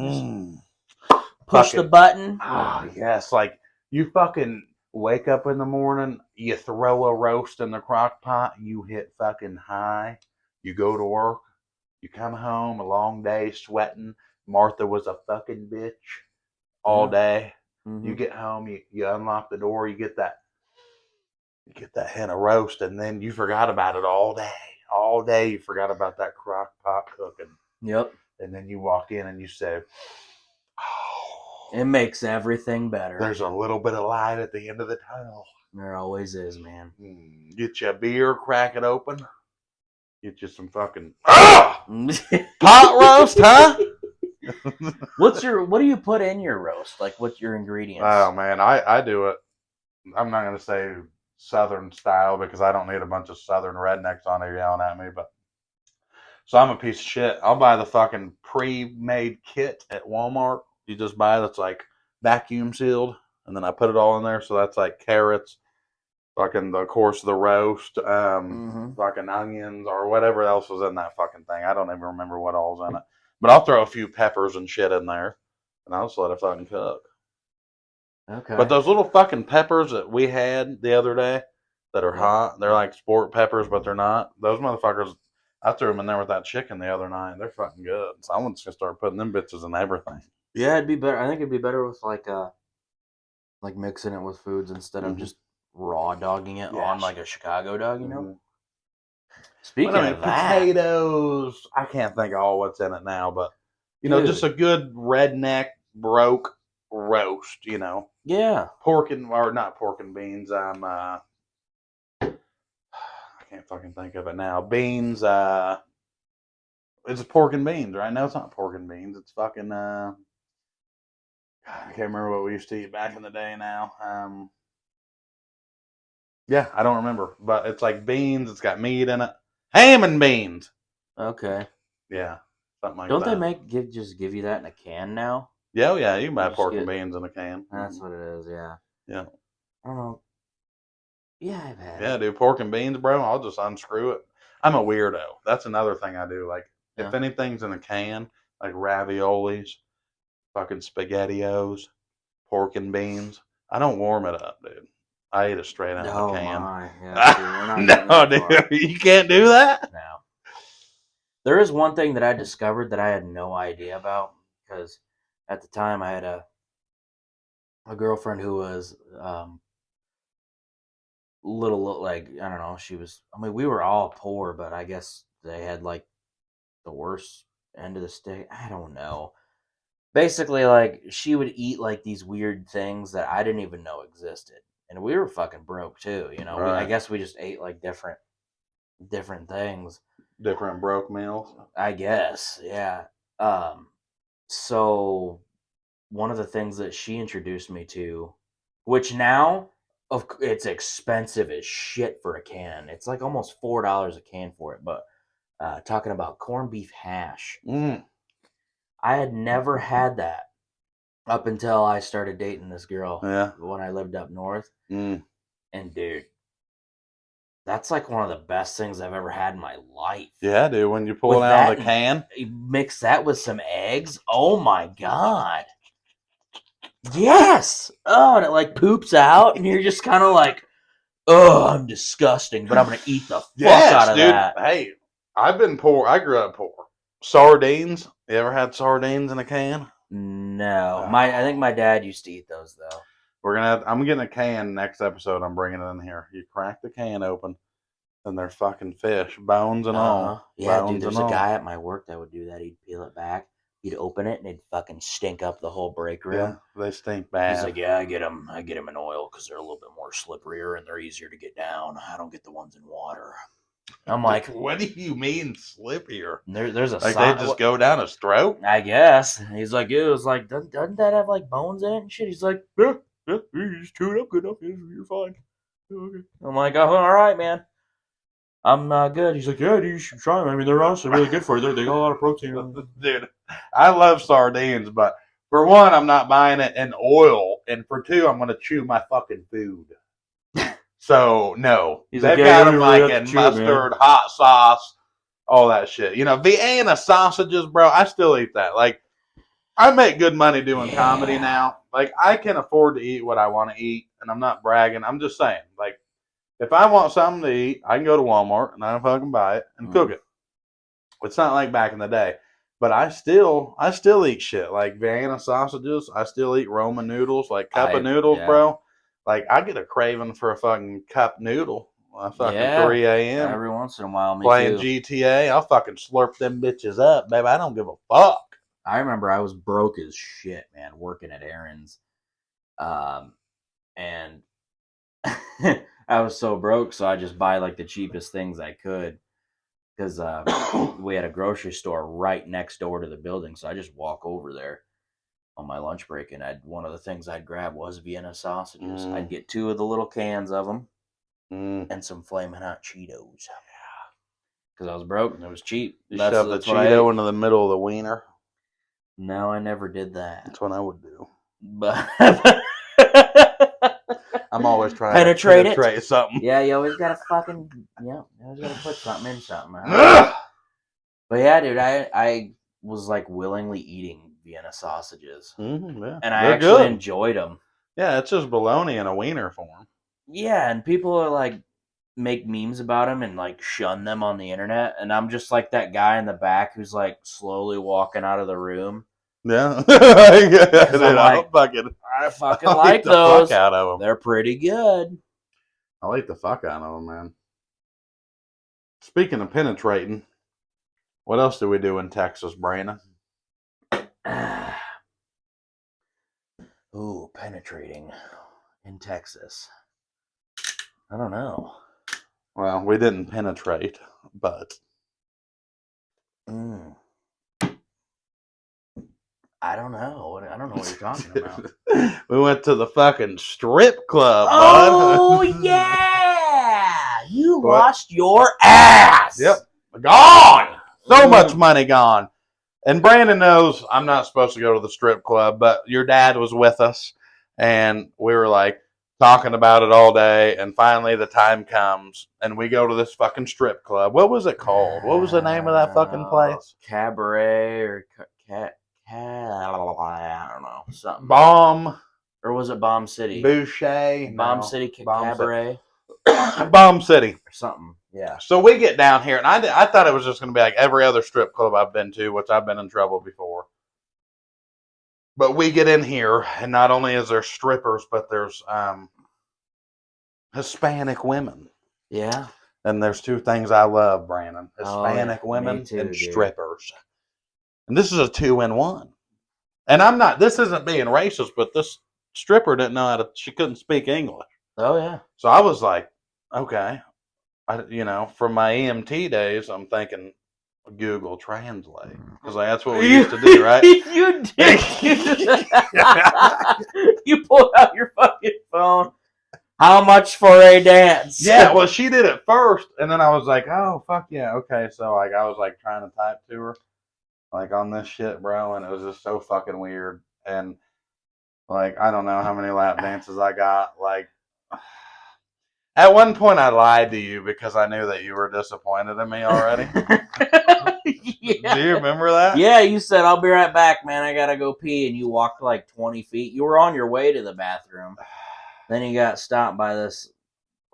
S2: Push the button.
S1: Oh, yes. Like, you fucking wake up in the morning, you throw a roast in the crock pot, you hit fucking high, you go to work, you come home, a long day, sweating. Martha was a fucking bitch all day.
S2: Mm-hmm.
S1: You get home, you unlock the door, you get that hen of roast, and then you forgot about it all day. All day you forgot about that crock pot cooking.
S2: Yep.
S1: And then you walk in and you say,
S2: it makes everything better.
S1: There's a little bit of light at the end of the tunnel.
S2: There always is, man.
S1: Get you a beer, crack it open. Get you some fucking pot roast, huh?
S2: What do you put in your roast? Like, what's your ingredients?
S1: Oh man, I do it. I'm not gonna say Southern style because I don't need a bunch of Southern rednecks on there yelling at me, but so I'm a piece of shit. I'll buy the fucking pre-made kit at Walmart. You just buy that's like vacuum sealed, and then I put it all in there. So that's like carrots, fucking the roast, fucking onions or whatever else was in that fucking thing. I don't even remember what all's in it. But I'll throw a few peppers and shit in there, and I'll just let it fucking cook.
S2: Okay.
S1: But those little fucking peppers that we had the other day that are hot, they're like sport peppers, but they're not. Those motherfuckers, I threw them in there with that chicken the other night. They're fucking good. So I'm just gonna start putting them bitches in everything.
S2: Yeah, it'd be better. I think it'd be better with like mixing it with foods instead of just raw dogging it on like a Chicago dog, you know? Speaking of that,
S1: potatoes, I can't think of all what's in it now, but you know, just a good redneck broke roast, you know.
S2: Yeah.
S1: Not pork and beans. I can't fucking think of it now. Beans, it's pork and beans, right? No, it's not pork and beans. It's fucking I can't remember what we used to eat back in the day now. Yeah, I don't remember. But it's like beans, it's got meat in it. Ham and beans.
S2: Okay.
S1: Yeah. Something like
S2: Don't
S1: that.
S2: they give you that in a can now?
S1: Yeah, you can buy pork and beans in a can.
S2: That's what it is, yeah.
S1: Yeah.
S2: I don't know. Yeah, I've had
S1: it. Yeah, dude, pork and beans, bro. I'll just unscrew it. I'm a weirdo. That's another thing I do. Like, if anything's in a can, like raviolis, fucking SpaghettiOs, pork and beans, I don't warm it up, dude. I eat it straight out of the can.
S2: My. Yeah,
S1: no, dude, you can't do that?
S2: No. There is one thing that I discovered that I had no idea about, because at the time I had a girlfriend who was little, like, I don't know, we were all poor, but I guess they had like the worst end of the stick. I don't know. Basically, like, she would eat like these weird things that I didn't even know existed, and we were fucking broke too, you know. I guess we just ate like different things,
S1: different broke meals,
S2: I guess. Yeah. So one of the things that she introduced me to, which now it's expensive as shit for a can. It's like almost $4 a can for it. But talking about corned beef hash, I had never had that up until I started dating this girl.
S1: Yeah.
S2: When I lived up north, and dude, that's like one of the best things I've ever had in my life.
S1: Yeah, dude. When you pull it out of the can,
S2: you mix that with some eggs. Oh my god. Yes. Oh, and it like poops out, and you're just kind of like, oh, I'm disgusting, but I'm gonna eat the fuck out of that.
S1: Hey, I've been poor. I grew up poor. Sardines. You ever had sardines in a can?
S2: No. I think my dad used to eat those though.
S1: I'm getting a can next episode. I'm bringing it in here. You crack the can open, and they're fucking fish, bones and all.
S2: Yeah, dude. There's a guy at my work that would do that. He'd peel it back. He'd open it and it'd fucking stink up the whole break room.
S1: Yeah, they stink bad.
S2: He's like, yeah, I get them in oil because they're a little bit more slipperier and they're easier to get down. I don't get the ones in water. I'm like,
S1: what do you mean slipperier?
S2: There's a
S1: like they just go down his throat.
S2: I guess. He's like, it was like, doesn't that have like bones in it and shit? He's like, yeah, you just chew it up good enough. You're fine. I'm like, oh, all right, man. I'm good. He's like, yeah, dude, you should try them. I mean, they're honestly really good for you. They got a lot of protein.
S1: Dude, I love sardines, but for one, I'm not buying it in oil, and for two, I'm gonna chew my fucking food. So no,
S2: He's
S1: they've
S2: like, yeah,
S1: got
S2: you
S1: them
S2: really
S1: like
S2: have to
S1: in
S2: chew it, man.
S1: mustard, hot sauce, all that shit. You know, Vienna sausages, bro. I still eat that. Like, I make good money doing comedy now. Like, I can afford to eat what I want to eat, and I'm not bragging. I'm just saying, like, if I want something to eat, I can go to Walmart and I fucking buy it and cook it. It's not like back in the day. But I still eat shit like Vienna sausages. I still eat Roman noodles, like cup of noodles, bro. Like I get a craving for a fucking cup noodle. Fucking 3 a.m.
S2: Every once in a while, me
S1: playing
S2: too.
S1: GTA. I'll fucking slurp them bitches up, baby. I don't give a fuck.
S2: I remember I was broke as shit, man, working at Aaron's. And I was so broke, so I just buy like the cheapest things I could. Because we had a grocery store right next door to the building, so I just walk over there on my lunch break, and one of the things I'd grab was Vienna sausages. I'd get 2 of the little cans of them and some Flamin' Hot Cheetos. Because I was broke and it was cheap.
S1: You shove the Cheeto into the middle of the wiener.
S2: No, I never did that.
S1: That's what I would do.
S2: But
S1: I'm always trying
S2: to
S1: penetrate something.
S2: Yeah, you always gotta fucking you always gotta put something in something. But yeah, dude, I was like willingly eating Vienna sausages,
S1: yeah.
S2: And I actually enjoyed them.
S1: Yeah, it's just bologna in a wiener form.
S2: Yeah, and people are like make memes about them and like shun them on the internet, and I'm just like that guy in the back who's like slowly walking out of the room.
S1: Yeah, dude,
S2: I fucking like those.
S1: Fuck out of them.
S2: They're pretty good.
S1: I like the fuck out of them, man. Speaking of penetrating, what else do we do in Texas, Brandon?
S2: Ooh, penetrating in Texas. I don't know.
S1: Well, we didn't penetrate, but
S2: I don't know. I don't know what you're talking about.
S1: We went to the fucking strip club,
S2: bud. Yeah! You lost your ass!
S1: Yep. Gone! So much money gone. And Brandon knows I'm not supposed to go to the strip club, but your dad was with us, and we were like talking about it all day, and finally the time comes, and we go to this fucking strip club. What was it called? What was the name of that fucking place?
S2: Cabaret or I don't know. Something.
S1: Bomb.
S2: Or was it Bomb City?
S1: Boucher.
S2: Bomb City Cabaret.
S1: Bomb City.
S2: Or something. Yeah.
S1: So we get down here, and I thought it was just going to be like every other strip club I've been to, which I've been in trouble before. But we get in here, and not only is there strippers, but there's Hispanic women.
S2: Yeah.
S1: And there's 2 things I love, Brandon. Hispanic women and strippers. And this is a 2-in-1. And this isn't being racist, but this stripper didn't know she couldn't speak English.
S2: Oh, yeah.
S1: So I was like, okay. From my EMT days, I'm thinking Google Translate. Because that's what we used to do, right?
S2: You did. You pulled out your fucking phone. How much for a dance?
S1: Yeah, well, she did it first, and then I was like, oh, fuck yeah, okay. So, like, I was, like, trying to type to her, like, on this shit, bro, and it was just so fucking weird. And, like, I don't know how many lap dances I got. Like, at one point, I lied to you because I knew that you were disappointed in me already. Yeah. Do you remember that?
S2: Yeah, you said, I'll be right back, man. I gotta go pee. And you walked like 20 feet. You were on your way to the bathroom. Then you got stopped by this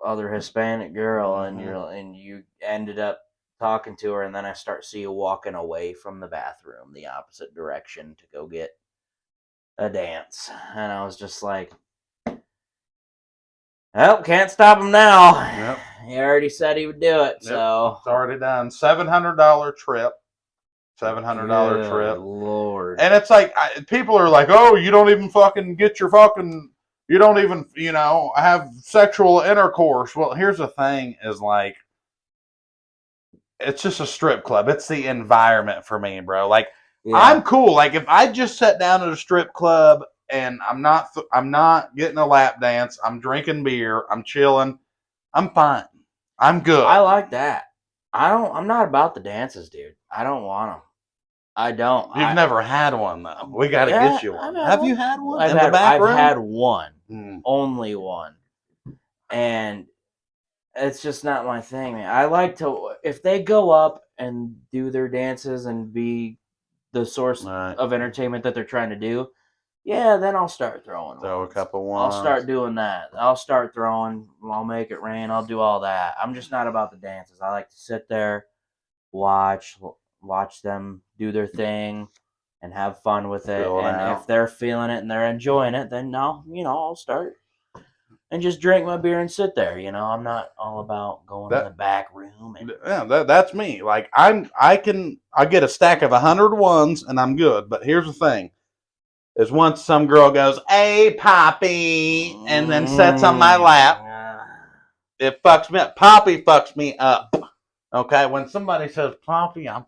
S2: other Hispanic girl, and you ended up talking to her. And then I see you walking away from the bathroom, the opposite direction, to go get a dance. And I was just like, well, can't stop him now.
S1: Yep.
S2: He already said he would do it, so
S1: it's already done. $700 trip. $700 trip.
S2: Lord.
S1: And it's like, people are like, oh, you don't even fucking get your fucking, you don't even, have sexual intercourse. Well, here's the thing is like, it's just a strip club. It's the environment for me, bro. Like, I'm cool. Like, if I just sat down at a strip club and I'm not getting a lap dance, I'm drinking beer, I'm chilling, I'm fine. I'm good.
S2: I like that. I'm not about the dances, dude. I don't want them. I don't.
S1: You've never had one though. We got to get you one. Have you had one in the back room?
S2: I've had one, only one, and it's just not my thing, man. I like to if they go up and do their dances and be the source of entertainment that they're trying to do. Yeah, then I'll start throwing.
S1: Throw a couple ones.
S2: I'll start doing that. I'll start throwing. I'll make it rain. I'll do all that. I'm just not about the dances. I like to sit there, watch them do their thing, and have fun with it. And if they're feeling it and they're enjoying it, then I'll start and just drink my beer and sit there. I'm not all about going in the back room.
S1: That's me. Like I get a stack of 100 ones and I'm good. But here's the thing. Is once some girl goes, "Hey, Poppy," and then sits on my lap, it fucks me up. Poppy fucks me up. Okay? When somebody says, "Poppy," I'm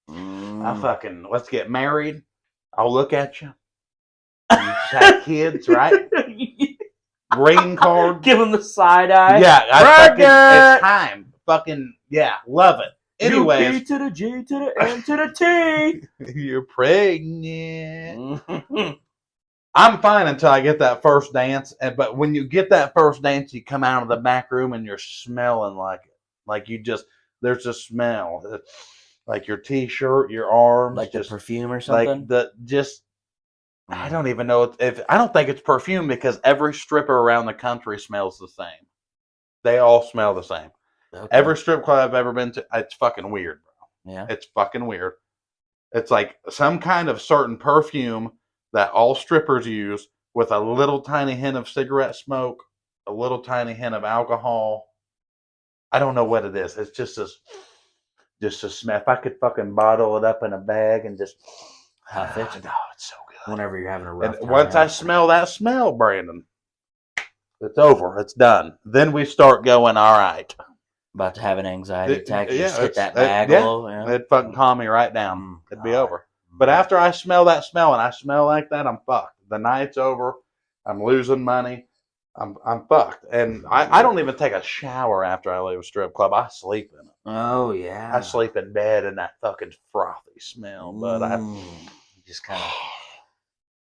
S1: fucking, let's get married. I'll look at you. You just have kids, right? Green card.
S2: Give them the side eye.
S1: Yeah. It's time. Fucking, yeah. Love it. Anyways,
S2: U-P to the G to the N to the T.
S1: You're pregnant. I'm fine until I get that first dance. But when you get that first dance, you come out of the back room and you're smelling like it. Like there's a smell. Like your t-shirt, your arms.
S2: Like just the perfume or something?
S1: I don't even know I don't think it's perfume because every stripper around the country smells the same. They all smell the same. Okay. Every strip club I've ever been to, it's fucking weird, bro.
S2: Yeah.
S1: It's fucking weird. It's like some kind of certain perfume that all strippers use with a little tiny hint of cigarette smoke, a little tiny hint of alcohol. I don't know what it is. It's just a smell. If I could fucking bottle it up in a bag and just
S2: huff it.
S1: No, it's so good.
S2: Whenever you're having a rough time.
S1: Once I smell that smell, Brandon, it's over. It's done. Then we start going, all right.
S2: About to have an anxiety attack. Just hit that bag a little. Yeah.
S1: It'd fucking calm me right down. It'd be over. But after I smell that smell and I smell like that, I'm fucked. The night's over. I'm losing money. I'm fucked. And I don't even take a shower after I leave a strip club. I sleep in it.
S2: Oh, yeah.
S1: I sleep in bed in that fucking frothy smell. But
S2: just kind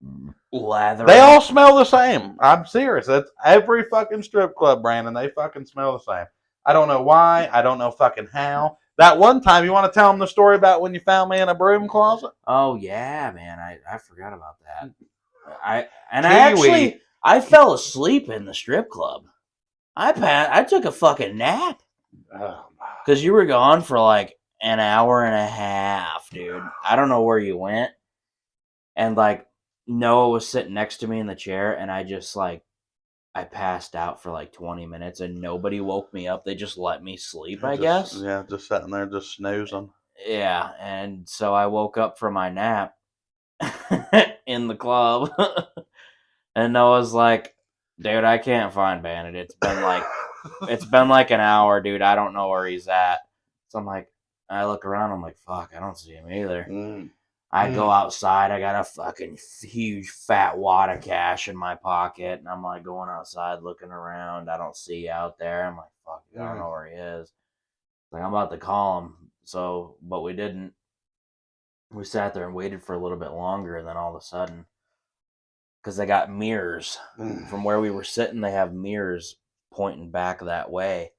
S2: of lather.
S1: They all smell the same. I'm serious. That's every fucking strip club, Brandon. They fucking smell the same. I don't know why. I don't know fucking how. That one time, you want to tell them the story about when you found me in a broom closet?
S2: Oh, yeah, man. I forgot about that. I fell asleep in the strip club. I took a fucking nap. Because you were gone for like an hour and a half, dude. I don't know where you went. And like Noah was sitting next to me in the chair, and I passed out for like 20 minutes and nobody woke me up. They just let me sleep, I guess.
S1: Yeah, just sitting there, just snoozing.
S2: Yeah, and so I woke up from my nap in the club. And Noah's like, dude, I can't find Bandit. It's been like an hour, dude. I don't know where he's at. So I look around, I'm like, fuck, I don't see him either. I go outside. I got a fucking huge fat wad of cash in my pocket, and I'm like going outside looking around. I don't see out there. I'm like, fuck, I don't know where he is. Like, I'm about to call him. But we didn't. We sat there and waited for a little bit longer, and then all of a sudden, because they got mirrors from where we were sitting, they have mirrors pointing back that way,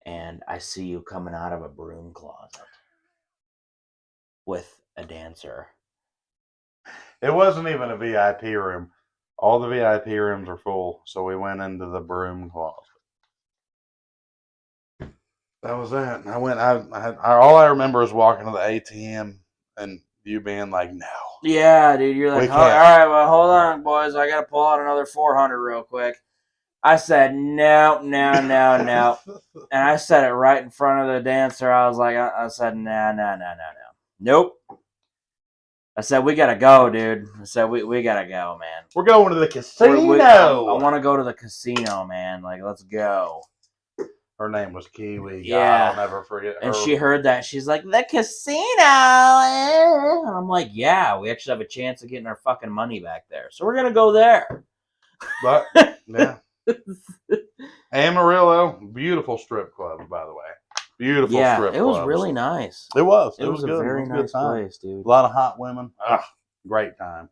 S2: and I see you coming out of a broom closet with a dancer.
S1: It wasn't even a VIP room. All the VIP rooms are full, so we went into the broom closet. That was that. All I remember is walking to the ATM and you being like, no.
S2: Yeah, dude, you're like, all right, well, hold on, boys. I got to pull out another 400 real quick. I said, no. And I said it right in front of the dancer. I was like, I said, no. Nope. I said, we got to go, dude. I said, we got to go, man.
S1: We're going to the casino.
S2: I want to go to the casino, man. Like, let's go.
S1: Her name was Kiwi.
S2: Yeah.
S1: I'll never forget her.
S2: And she heard that. She's like, the casino. And I'm like, yeah, we actually have a chance of getting our fucking money back there. So we're going to go there.
S1: But, yeah. Amarillo, beautiful strip club, by the way. Beautiful
S2: Yeah,
S1: strip
S2: it was
S1: clubs.
S2: really nice.
S1: It was.
S2: It
S1: It was
S2: was a
S1: good. It
S2: very
S1: was a good
S2: nice
S1: time.
S2: place, dude.
S1: A lot of hot women. Ugh, great time.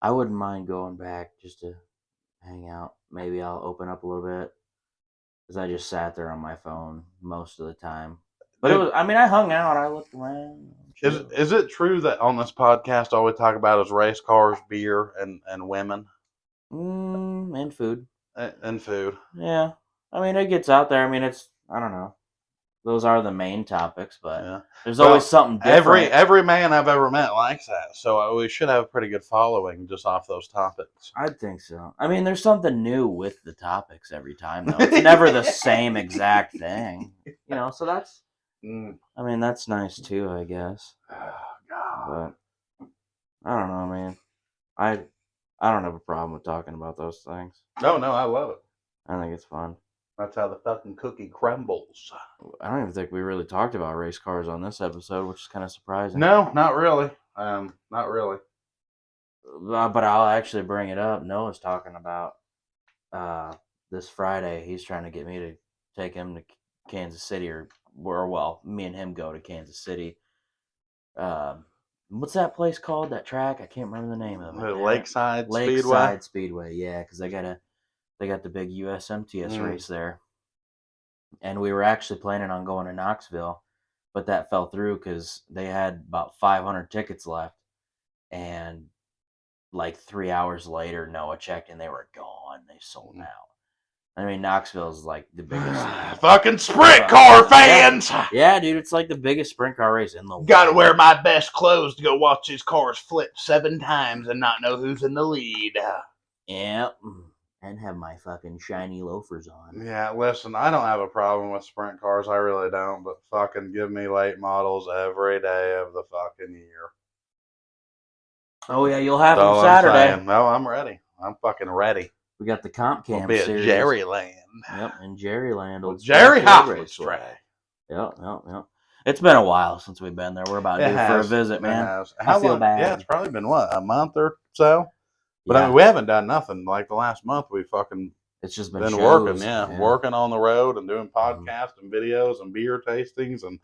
S2: I wouldn't mind going back just to hang out. Maybe I'll open up a little bit because I just sat there on my phone most of the time. But it was. I mean, I hung out. I looked around.
S1: Is it true that on this podcast all we talk about is race cars, beer, and women
S2: And food.
S1: and food?
S2: Yeah. I mean, it gets out there. I mean, it's. I don't know. Those are the main topics, but
S1: Yeah.
S2: there's always something different.
S1: Every man I've ever met likes that, so we should have a pretty good following just off those topics.
S2: I'd think so. I mean, there's something new with the topics every time, though. It's never the same exact thing, So that's. I mean, that's nice too, I guess.
S1: Oh, God.
S2: But I don't know, man. I don't have a problem with talking about those things.
S1: No, I love it.
S2: I think it's fun.
S1: That's how the fucking cookie crumbles.
S2: I don't even think we really talked about race cars on this episode, which is kind of surprising.
S1: No, not really. Not really.
S2: But I'll actually bring it up. Noah's talking about this Friday. He's trying to get me to take him to Kansas City, or well, me and him go to Kansas City. What's that place called? That track? I can't remember the name of it.
S1: Lakeside
S2: Speedway. Yeah, because they got the big USMTS race there, and we were actually planning on going to Knoxville, but that fell through because they had about 500 tickets left, and like 3 hours later, Noah checked and they were gone. They sold out. I mean, Knoxville is like the biggest
S1: fucking sprint car fans.
S2: Yeah, dude, it's like the biggest sprint car race in the world.
S1: Gotta wear my best clothes to go watch these cars flip 7 times and not know who's in the lead.
S2: Yeah, and have my fucking shiny loafers on.
S1: Yeah, listen, I don't have a problem with sprint cars. I really don't. But fucking give me late models every day of the fucking year.
S2: Oh yeah, you'll have them Saturday.
S1: No, I'm ready. I'm fucking ready.
S2: We got the Comp Cam
S1: series. Jerryland.
S2: Yep, in Jerryland.
S1: Jerry Hoffman's track.
S2: Yep. It's been a while since we've been there. We're about due for a visit, man. I feel bad.
S1: Yeah, it's probably been a month or so. But I mean, we haven't done nothing. Like the last month, we fucking
S2: it's just been
S1: working, working on the road and doing podcasts and videos and beer tastings and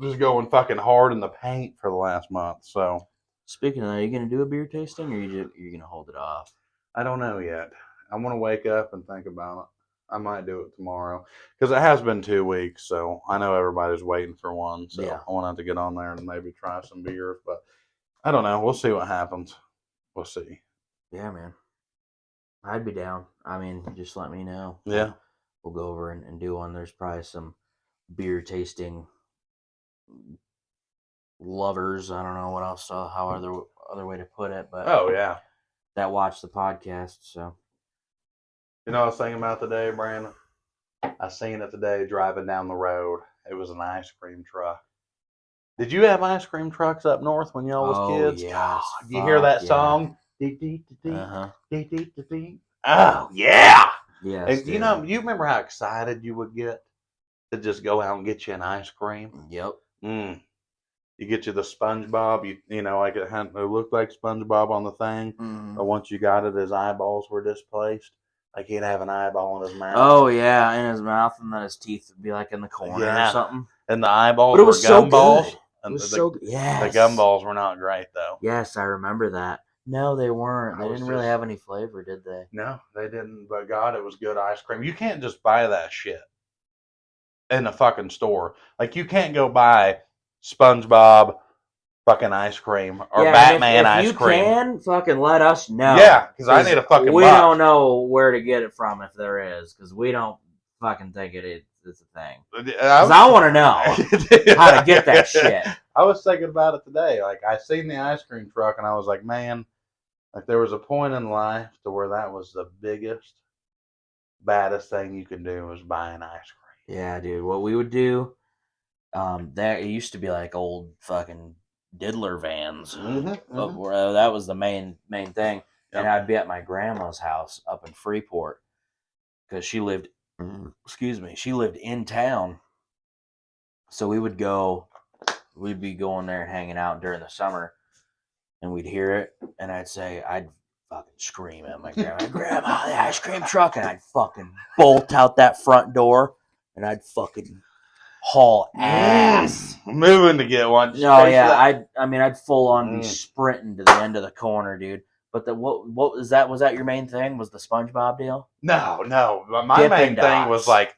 S1: just going fucking hard in the paint for the last month. So,
S2: speaking of that, are you gonna do a beer tasting, or you're gonna hold it off?
S1: I don't know yet. I want to wake up and think about it. I might do it tomorrow because it has been 2 weeks, so I know everybody's waiting for one. So I want to get on there and maybe try some beers, but I don't know. We'll see what happens. We'll see.
S2: Yeah, man. I'd be down. I mean, just let me know.
S1: Yeah.
S2: We'll go over and do one. There's probably some beer tasting lovers. I don't know what else, how other way to put it, but
S1: oh yeah,
S2: that watch the podcast. So,
S1: you know, what I was thinking about today, Brandon. I seen it today driving down the road. It was an ice cream truck. Did you have ice cream trucks up north when y'all was kids?
S2: Yes.
S1: You hear that song? Oh yeah.
S2: Yes.
S1: And you remember how excited you would get to just go out and get you an ice cream?
S2: Yep.
S1: You get you the SpongeBob, you know, like it looked like SpongeBob on the thing, but once you got it, his eyeballs were displaced. Like he'd have an eyeball in his mouth.
S2: Oh yeah, in his mouth, and then his teeth would be like in the corner or something.
S1: And the eyeballs were gumballs.
S2: It was so good.
S1: The gumballs were not great though.
S2: Yes, I remember that. No, they weren't. They didn't really have any flavor, did they?
S1: No, they didn't. But God, it was good ice cream. You can't just buy that shit in a fucking store. Like you can't go buy SpongeBob fucking ice cream or Batman ice cream.
S2: If you can, fucking let us know.
S1: Yeah, because I need a fucking
S2: We don't know where to get it from if there is, because we don't fucking think it's a thing. Because I want to know how to get that shit.
S1: I was thinking about it today. Like, I seen the ice cream truck, and I was like, man, like there was a point in life to where that was the biggest, baddest thing you can do was buy an ice cream.
S2: Yeah, dude. What we would do, there used to be like old fucking diddler vans. That was the main thing. Yep. And I'd be at my grandma's house up in Freeport because she lived in town. So we'd be going there and hanging out during the summer, and we'd hear it, and I'd say, fucking scream at my grandma, Grandma, the ice cream truck, and I'd fucking bolt out that front door, and I'd fucking haul ass.
S1: Moving to get one.
S2: No, yeah, I'd full on be sprinting to the end of the corner, dude. But what was that? Was that your main thing? Was the SpongeBob deal?
S1: No. My main thing was like,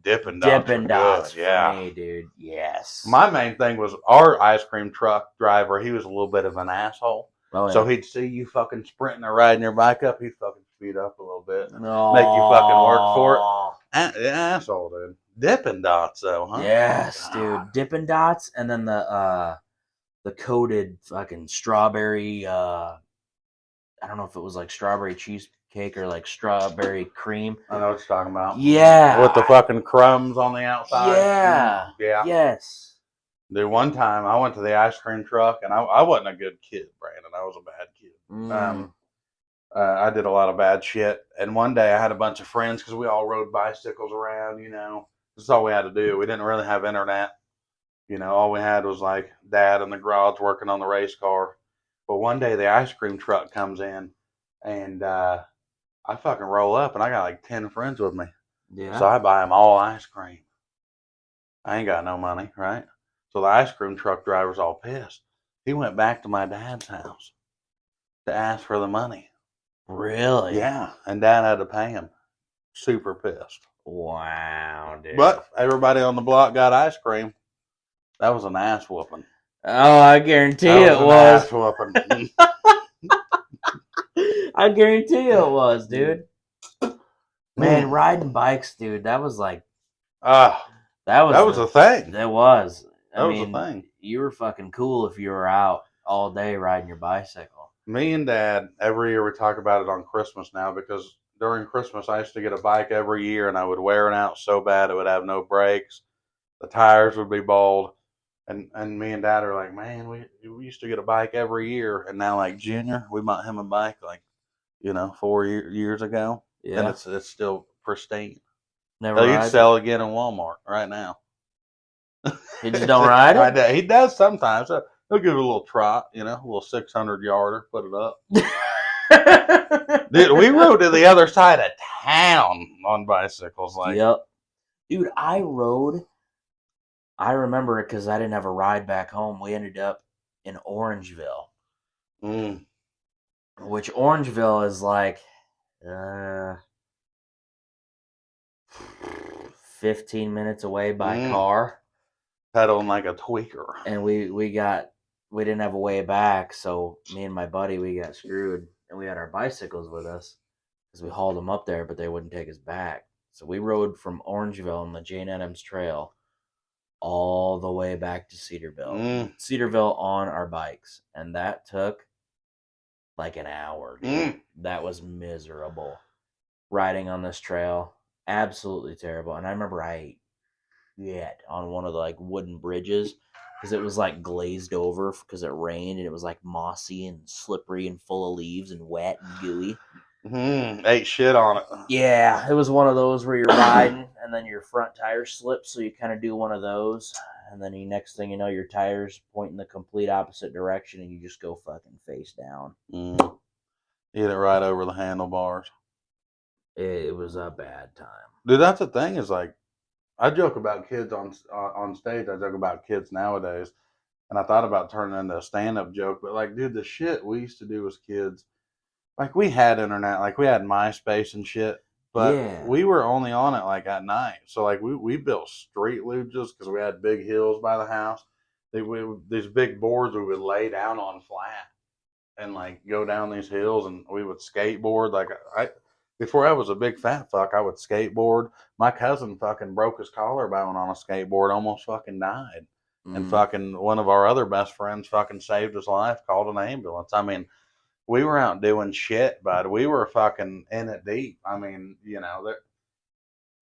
S1: Dippin' Dots.
S2: Dippin' Dots,
S1: good. Yeah,
S2: for me, dude. Yes.
S1: My main thing was our ice cream truck driver. He was a little bit of an asshole.
S2: Oh, yeah.
S1: So he'd see you fucking sprinting or riding your bike up, he'd fucking speed up a little bit,
S2: No.
S1: make you fucking work for it. Asshole, dude. Dippin' Dots, though, huh?
S2: Yes, dude. Dippin' Dots, and then the coated fucking strawberry. I don't know if it was like strawberry cheesecake or like strawberry cream.
S1: I know what you're talking about.
S2: Yeah,
S1: with the fucking crumbs on the outside.
S2: Yeah,
S1: yeah.
S2: Yes.
S1: Dude, one time I went to the ice cream truck, and I wasn't a good kid, Brandon. I was a bad kid. I did a lot of bad shit. And one day I had a bunch of friends because we all rode bicycles around, That's all we had to do. We didn't really have internet. All we had was like dad in the garage working on the race car. But one day the ice cream truck comes in, and I fucking roll up, and I got like 10 friends with me.
S2: Yeah.
S1: So I buy them all ice cream. I ain't got no money, right? So the ice cream truck driver's all pissed. He went back to my dad's house to ask for the money.
S2: Really?
S1: Yeah, and dad had to pay him. Super pissed.
S2: Wow, dude.
S1: But everybody on the block got ice cream. That was an ass whooping.
S2: Oh, I guarantee it was.
S1: Ass whooping.
S2: I guarantee you it was, dude. Man, riding bikes, dude, that was like that was
S1: a thing.
S2: That was.
S1: That was a thing.
S2: You were fucking cool if you were out all day riding your bicycle.
S1: Me and Dad, every year we talk about it on Christmas now, because during Christmas I used to get a bike every year, and I would wear it out so bad it would have no brakes. The tires would be bald. And me and Dad are like, man, we used to get a bike every year, and now like Junior, we bought him a bike like 4 years ago, and it's still pristine.
S2: Never
S1: You'd sell it again in Walmart right now.
S2: He just don't ride it?
S1: He does sometimes. He'll give it a little trot, a little 600-yarder, put it up. Dude, we rode to the other side of town on bicycles.
S2: Yep. Dude, I remember it because I didn't have a ride back home. We ended up in Orangeville. Which Orangeville is like 15 minutes away by car.
S1: Pedaling like a tweaker.
S2: And we didn't have a way back, so me and my buddy, we got screwed, and we had our bicycles with us because we hauled them up there, but they wouldn't take us back. So we rode from Orangeville on the Jane Addams Trail all the way back to Cedarville. Cedarville on our bikes, and that took like an hour. That was miserable. Riding on this trail, absolutely terrible. And I remember I ate on one of the like wooden bridges because it was like glazed over because it rained, and it was like mossy and slippery and full of leaves and wet and gooey.
S1: Ate shit on it.
S2: Yeah, it was one of those where you're riding and then your front tire slips, so you kind of do one of those, and then next thing you know, your tires point in the complete opposite direction, and you just go fucking face down.
S1: Hit it right over the handlebars.
S2: It was a bad time.
S1: Dude, that's the thing, is like, I joke about kids on stage. I joke about kids nowadays, and I thought about turning into a stand-up joke. But like, dude, the shit we used to do as kids, like we had internet, like we had MySpace and shit, but we were only on it like at night. So like we built street luges because we had big hills by the house. These big boards we would lay down on flat and like go down these hills, and we would skateboard. Like before I was a big fat fuck, I would skateboard. My cousin fucking broke his collarbone on a skateboard, almost fucking died. And fucking one of our other best friends fucking saved his life, called an ambulance. I mean, we were out doing shit, bud. We were fucking in it deep. I mean, they're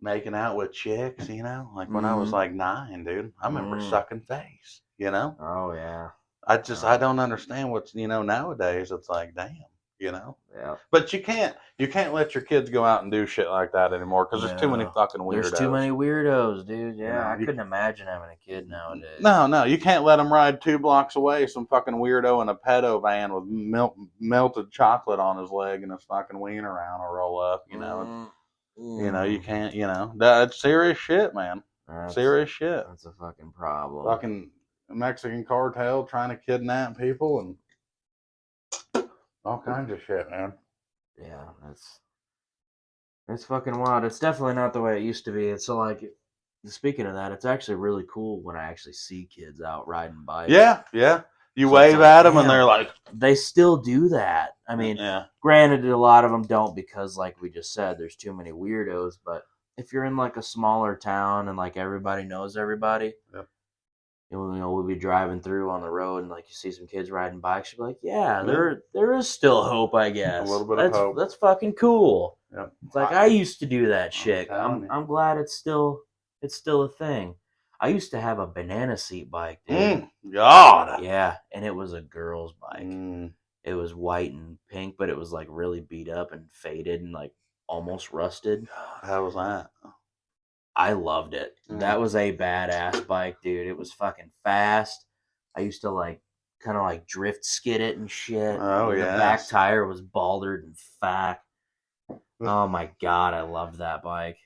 S1: making out with chicks, like when I was like 9, dude. I remember sucking face,
S2: Oh, yeah.
S1: I don't understand what's, nowadays. It's like, damn. you know.
S2: Yeah.
S1: But you can't let your kids go out and do shit like that anymore because there's too many
S2: No.
S1: fucking weirdos.
S2: There's too many weirdos, dude. Yeah,
S1: You know,
S2: I couldn't imagine having a kid nowadays.
S1: No, you can't let them ride 2 blocks away. Some fucking weirdo in a pedo van with melted chocolate on his leg and his fucking wiener around or roll up. You know, you can't. You know, that's serious shit, man. Serious shit.
S2: That's a fucking problem.
S1: Fucking Mexican cartel trying to kidnap people and all kinds of shit, man.
S2: Yeah, it's fucking wild. It's definitely not the way it used to be. It's so like, speaking of that, it's actually really cool when I actually see kids out riding bikes.
S1: Yeah. You wave at them and they're like,
S2: they still do that. I mean,
S1: yeah.
S2: Granted, a lot of them don't because, like we just said, there's too many weirdos. But if you're in like a smaller town and like everybody knows everybody,
S1: Yep.
S2: we'll be driving through on the road and like you see some kids riding bikes, you're like, yeah, there is still hope, I guess.
S1: A little bit of hope.
S2: That's fucking cool.
S1: Yep.
S2: It's like I used to do that shit. I'm glad it's still a thing. I used to have a banana seat bike, dude.
S1: God.
S2: Yeah, and it was a girl's bike. It was white and pink, but it was like really beat up and faded and like almost rusted.
S1: How was that?
S2: I loved it. That was a badass bike, dude. It was fucking fast. I used to like kind of like drift skid it and shit.
S1: Oh
S2: The
S1: yeah.
S2: back tire was baldered and fat. Oh my god, I loved that bike.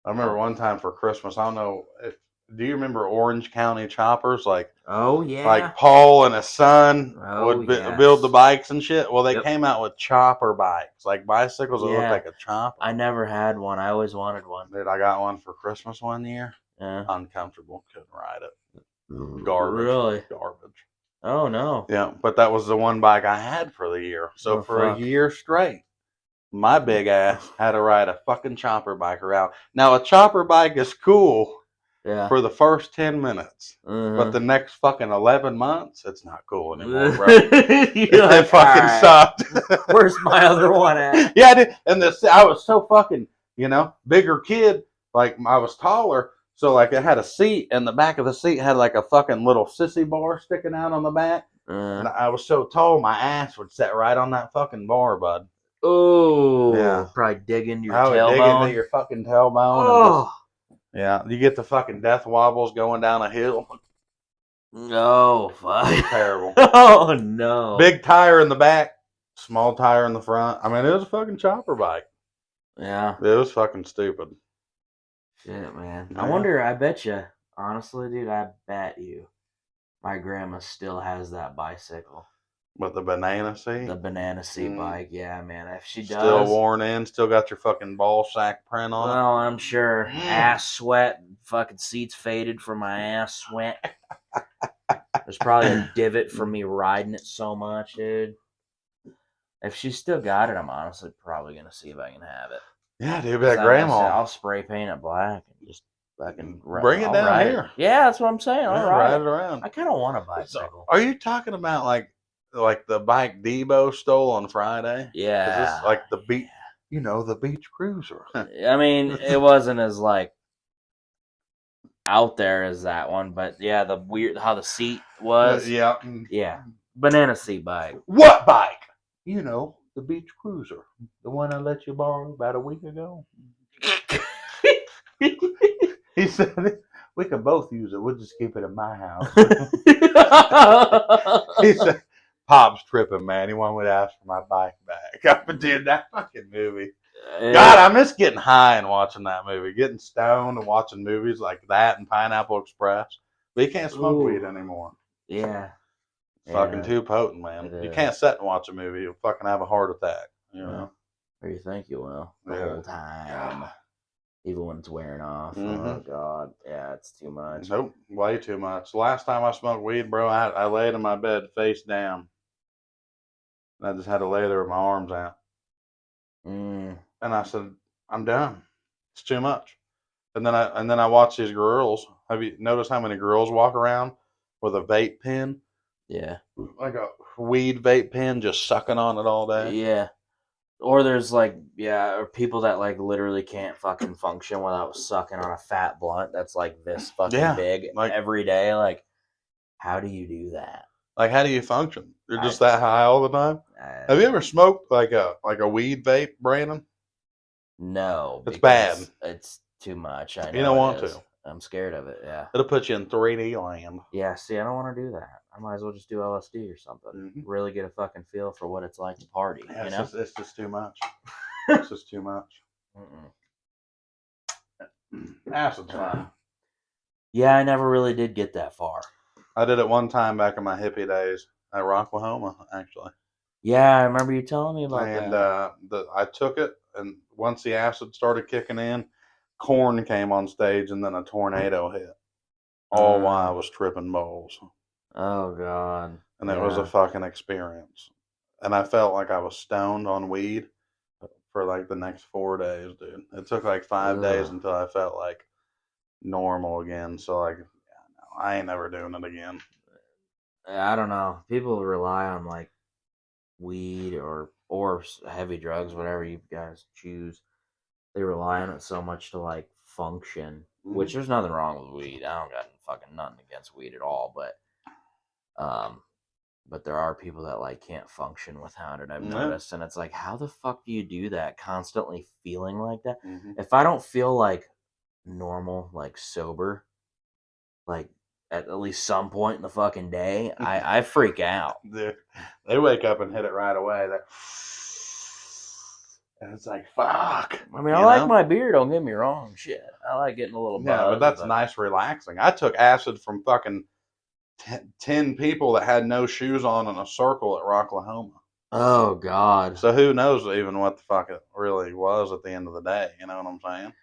S1: I remember one time for Christmas. I don't know if do you remember Orange County Choppers? Like,
S2: oh yeah,
S1: like Paul and his son would
S2: yes.
S1: build the bikes and shit. Well, they came out with chopper bikes, like bicycles that look like a chopper.
S2: I never had one. I always wanted one.
S1: Dude, I got one for Christmas one year.
S2: Yeah.
S1: Uncomfortable. Couldn't ride it. Garbage.
S2: Really?
S1: Garbage.
S2: Oh no.
S1: Yeah, but that was the one bike I had for the year. So for a year straight, my big ass had to ride a fucking chopper bike around. Now a chopper bike is cool.
S2: Yeah.
S1: For the first 10 minutes. But the next fucking 11 months, it's not cool anymore, bro. It fucking sucked.
S2: Where's my other one at?
S1: Yeah, I did. And I was so fucking, bigger kid. Like, I was taller. So, like, it had a seat, and the back of the seat had, like, a fucking little sissy bar sticking out on the back. And I was so tall, my ass would sit right on that fucking bar, bud.
S2: Oh. Yeah. Probably dig into your tailbone.
S1: Dig into your fucking tailbone. Oh. Yeah, you get the fucking death wobbles going down a hill.
S2: Oh, fuck.
S1: Terrible.
S2: Oh, no.
S1: Big tire in the back, small tire in the front. I mean, it was a fucking chopper bike.
S2: Yeah.
S1: It was fucking stupid.
S2: Shit, man.
S1: Yeah.
S2: I wonder, I bet you, honestly, dude, I bet you my grandma still has that bicycle.
S1: With the banana seat?
S2: The banana seat bike, yeah, man. If she does.
S1: Still worn in, still got your fucking ball sack print on it.
S2: Well, I'm sure. Ass sweat, fucking seats faded from my ass sweat. There's probably a divot from me riding it so much, dude. If she's still got it, I'm honestly probably going to see if I can have it.
S1: Yeah, dude, that grandma.
S2: I'll spray paint it black and just fucking
S1: bring it down here.
S2: Yeah, that's what I'm saying. I'll ride
S1: it around.
S2: I kind of want a bicycle.
S1: Are you talking about like the bike Debo stole on Friday?
S2: Yeah.
S1: Is this like the beach, the beach cruiser?
S2: I mean, it wasn't as like out there as that one, but yeah, the weird how the seat was.
S1: Yeah.
S2: Yeah. Banana seat bike.
S1: What bike? The beach cruiser. The one I let you borrow about a week ago. He said, we could both use it. We'll just keep it in my house. He said, Pop's tripping, man. He wanted me to ask for my bike back. But dude, that fucking movie. God, I miss getting high and watching that movie. Getting stoned and watching movies like that and Pineapple Express. But you can't smoke weed anymore.
S2: Yeah.
S1: Fucking too potent, man. You can't sit and watch a movie. You'll fucking have a heart attack. Or
S2: you think you will. The whole time. Even when it's wearing off. Mm-hmm. Oh, God. Yeah, it's too much.
S1: Nope. Way too much. Last time I smoked weed, bro, I laid in my bed face down. And I just had to lay there with my arms out. And I said, I'm done. It's too much. And then I watch these girls. Have you noticed how many girls walk around with a vape pen?
S2: Yeah.
S1: Like a weed vape pen, just sucking on it all day.
S2: Yeah. Or there's like, or people that like literally can't fucking function without sucking on a fat blunt that's like this fucking big every day. Like, how do you do that?
S1: Like, how do you function? You're just that high all the time? Have you ever smoked like a weed vape, Brandon?
S2: No,
S1: It's
S2: because
S1: bad.
S2: it's too much. I
S1: You
S2: know
S1: don't
S2: it
S1: want
S2: is.
S1: to.
S2: I'm scared of it. Yeah.
S1: It'll put you in 3D land.
S2: Yeah. See, I don't want to do that. I might as well just do LSD or something.
S1: Mm-hmm.
S2: Really get a fucking feel for what it's like to party.
S1: Yeah,
S2: you know?
S1: it's just too much. It's just too much. Acid's fun.
S2: Yeah, I never really did get that far.
S1: I did it one time back in my hippie days at Rocklahoma, actually.
S2: Yeah, I remember you telling me about
S1: And
S2: that.
S1: I took it, and once the acid started kicking in, corn came on stage, and then a tornado hit. All while I was tripping balls.
S2: Oh, God.
S1: And it was a fucking experience. And I felt like I was stoned on weed for like the next 4 days, dude. It took like 5 days until I felt like normal again. So like, yeah, no, I ain't never doing it again.
S2: I don't know. People rely on like weed or heavy drugs, whatever you guys choose. They rely on it so much to like function, which there's nothing wrong with weed. I don't got fucking nothing against weed at all, but there are people that like can't function without it. I've noticed, and it's like, how the fuck do you do that? Constantly feeling like that. If I don't feel like normal, like sober, like at least some point in the fucking day, I freak out.
S1: They wake up and hit it right away. And it's like, fuck.
S2: I mean, I like my beer, don't get me wrong. Shit, I like getting a little buzz.
S1: Yeah, but that's nice relaxing. I took acid from fucking 10 people that had no shoes on in a circle at Rocklahoma.
S2: Oh, God.
S1: So who knows even what the fuck it really was at the end of the day, you know what I'm saying?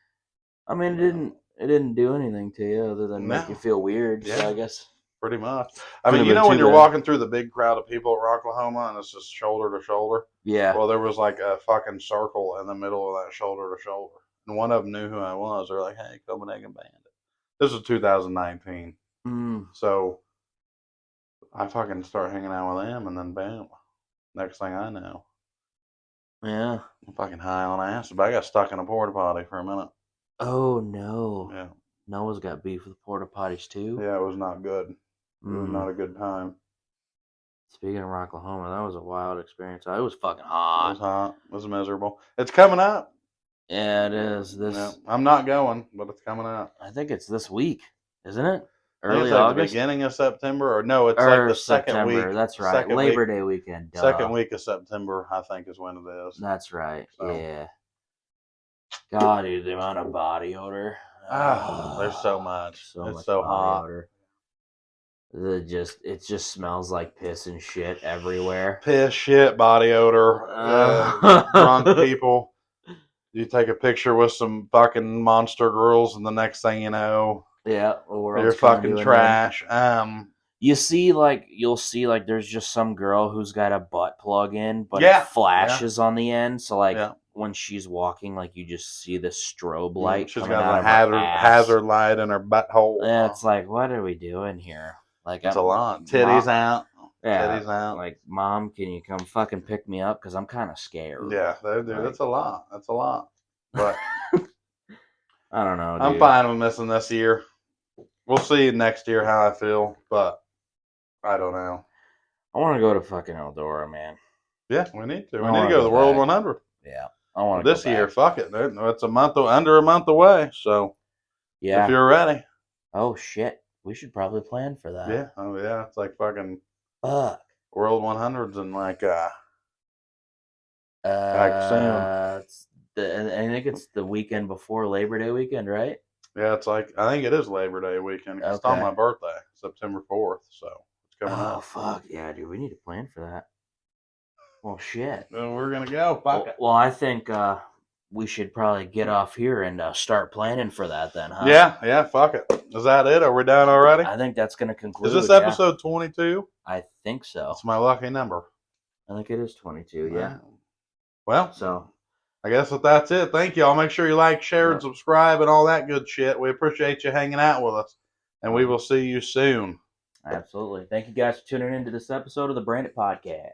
S2: I mean, it didn't do anything to you other than make you feel weird,
S1: yeah,
S2: so I guess.
S1: Pretty much. I mean, you know when you're walking through the big crowd of people at Rocklahoma and it's just shoulder to shoulder?
S2: Yeah.
S1: Well, there was like a fucking circle in the middle of that shoulder to shoulder. And one of them knew who I was. They're like, hey, Copenhagen Bandit. This was 2019. So I fucking start hanging out with them, and then bam. Next thing I know.
S2: Yeah.
S1: I'm fucking high on acid, but I got stuck in a porta potty for a minute.
S2: Oh, no.
S1: Yeah.
S2: Noah's got beef with porta potties, too.
S1: Yeah, it was not good. It was not a good time.
S2: Speaking of Rocklahoma, that was a wild experience. It was fucking hot.
S1: It was hot. It was miserable. It's coming up.
S2: Yeah, it is.
S1: I'm not going, but it's coming up.
S2: I think it's this week, isn't it?
S1: Early August? The beginning of September, or no, it's like the second week.
S2: That's right. Labor Day weekend. Duh.
S1: Second week of September, I think, is when it is.
S2: That's right. So. Yeah. God, dude, the amount of body odor.
S1: There's so much. It's so hot. Odor.
S2: It just smells like piss and shit everywhere.
S1: Piss, shit, body odor. Drunk people. You take a picture with some fucking monster girls, and the next thing you know,
S2: yeah,
S1: you're fucking trash.
S2: You'll see like there's just some girl who's got a butt plug in, but it flashes on the end. So like when she's walking, like you just see the strobe light.
S1: She's got a hazard light in her butthole.
S2: Yeah, it's like, what are we doing here? Like
S1: it's a lot. Titties out.
S2: Yeah, titties out. Like, Mom, can you come fucking pick me up? Because I'm kind of scared.
S1: Yeah, dude, that's a lot. That's a lot. But
S2: I don't know, dude.
S1: I'm fine with missing this year. We'll see next year how I feel, but I don't know.
S2: I want to go to fucking Eldora, man.
S1: Yeah, we need to. We need to go to the World 100.
S2: Yeah, I want to.
S1: This year, fuck it, dude. It's under a month away. So, yeah, if you're ready.
S2: Oh shit, we should probably plan for that.
S1: Yeah, oh yeah, it's like fucking World 100s and like soon.
S2: I think it's the weekend before Labor Day weekend, right?
S1: Yeah, it's like I think it is Labor Day weekend. It's on my birthday, September 4th. So it's coming up.
S2: Oh fuck yeah, dude, we need to plan for that. Well, shit.
S1: Then we're gonna go. Fuck it.
S2: Well, I think we should probably get off here and start planning for that then, huh?
S1: Yeah, fuck it. Is that it? Are we done already?
S2: I think that's going to conclude.
S1: Is this episode 22?
S2: I think so.
S1: It's my lucky number.
S2: I think it is 22, yeah.
S1: Well, so I guess that's it. Thank you all. Make sure you like, share, and subscribe and all that good shit. We appreciate you hanging out with us, and we will see you soon.
S2: Absolutely. Thank you guys for tuning in to this episode of the Brandit Podcast.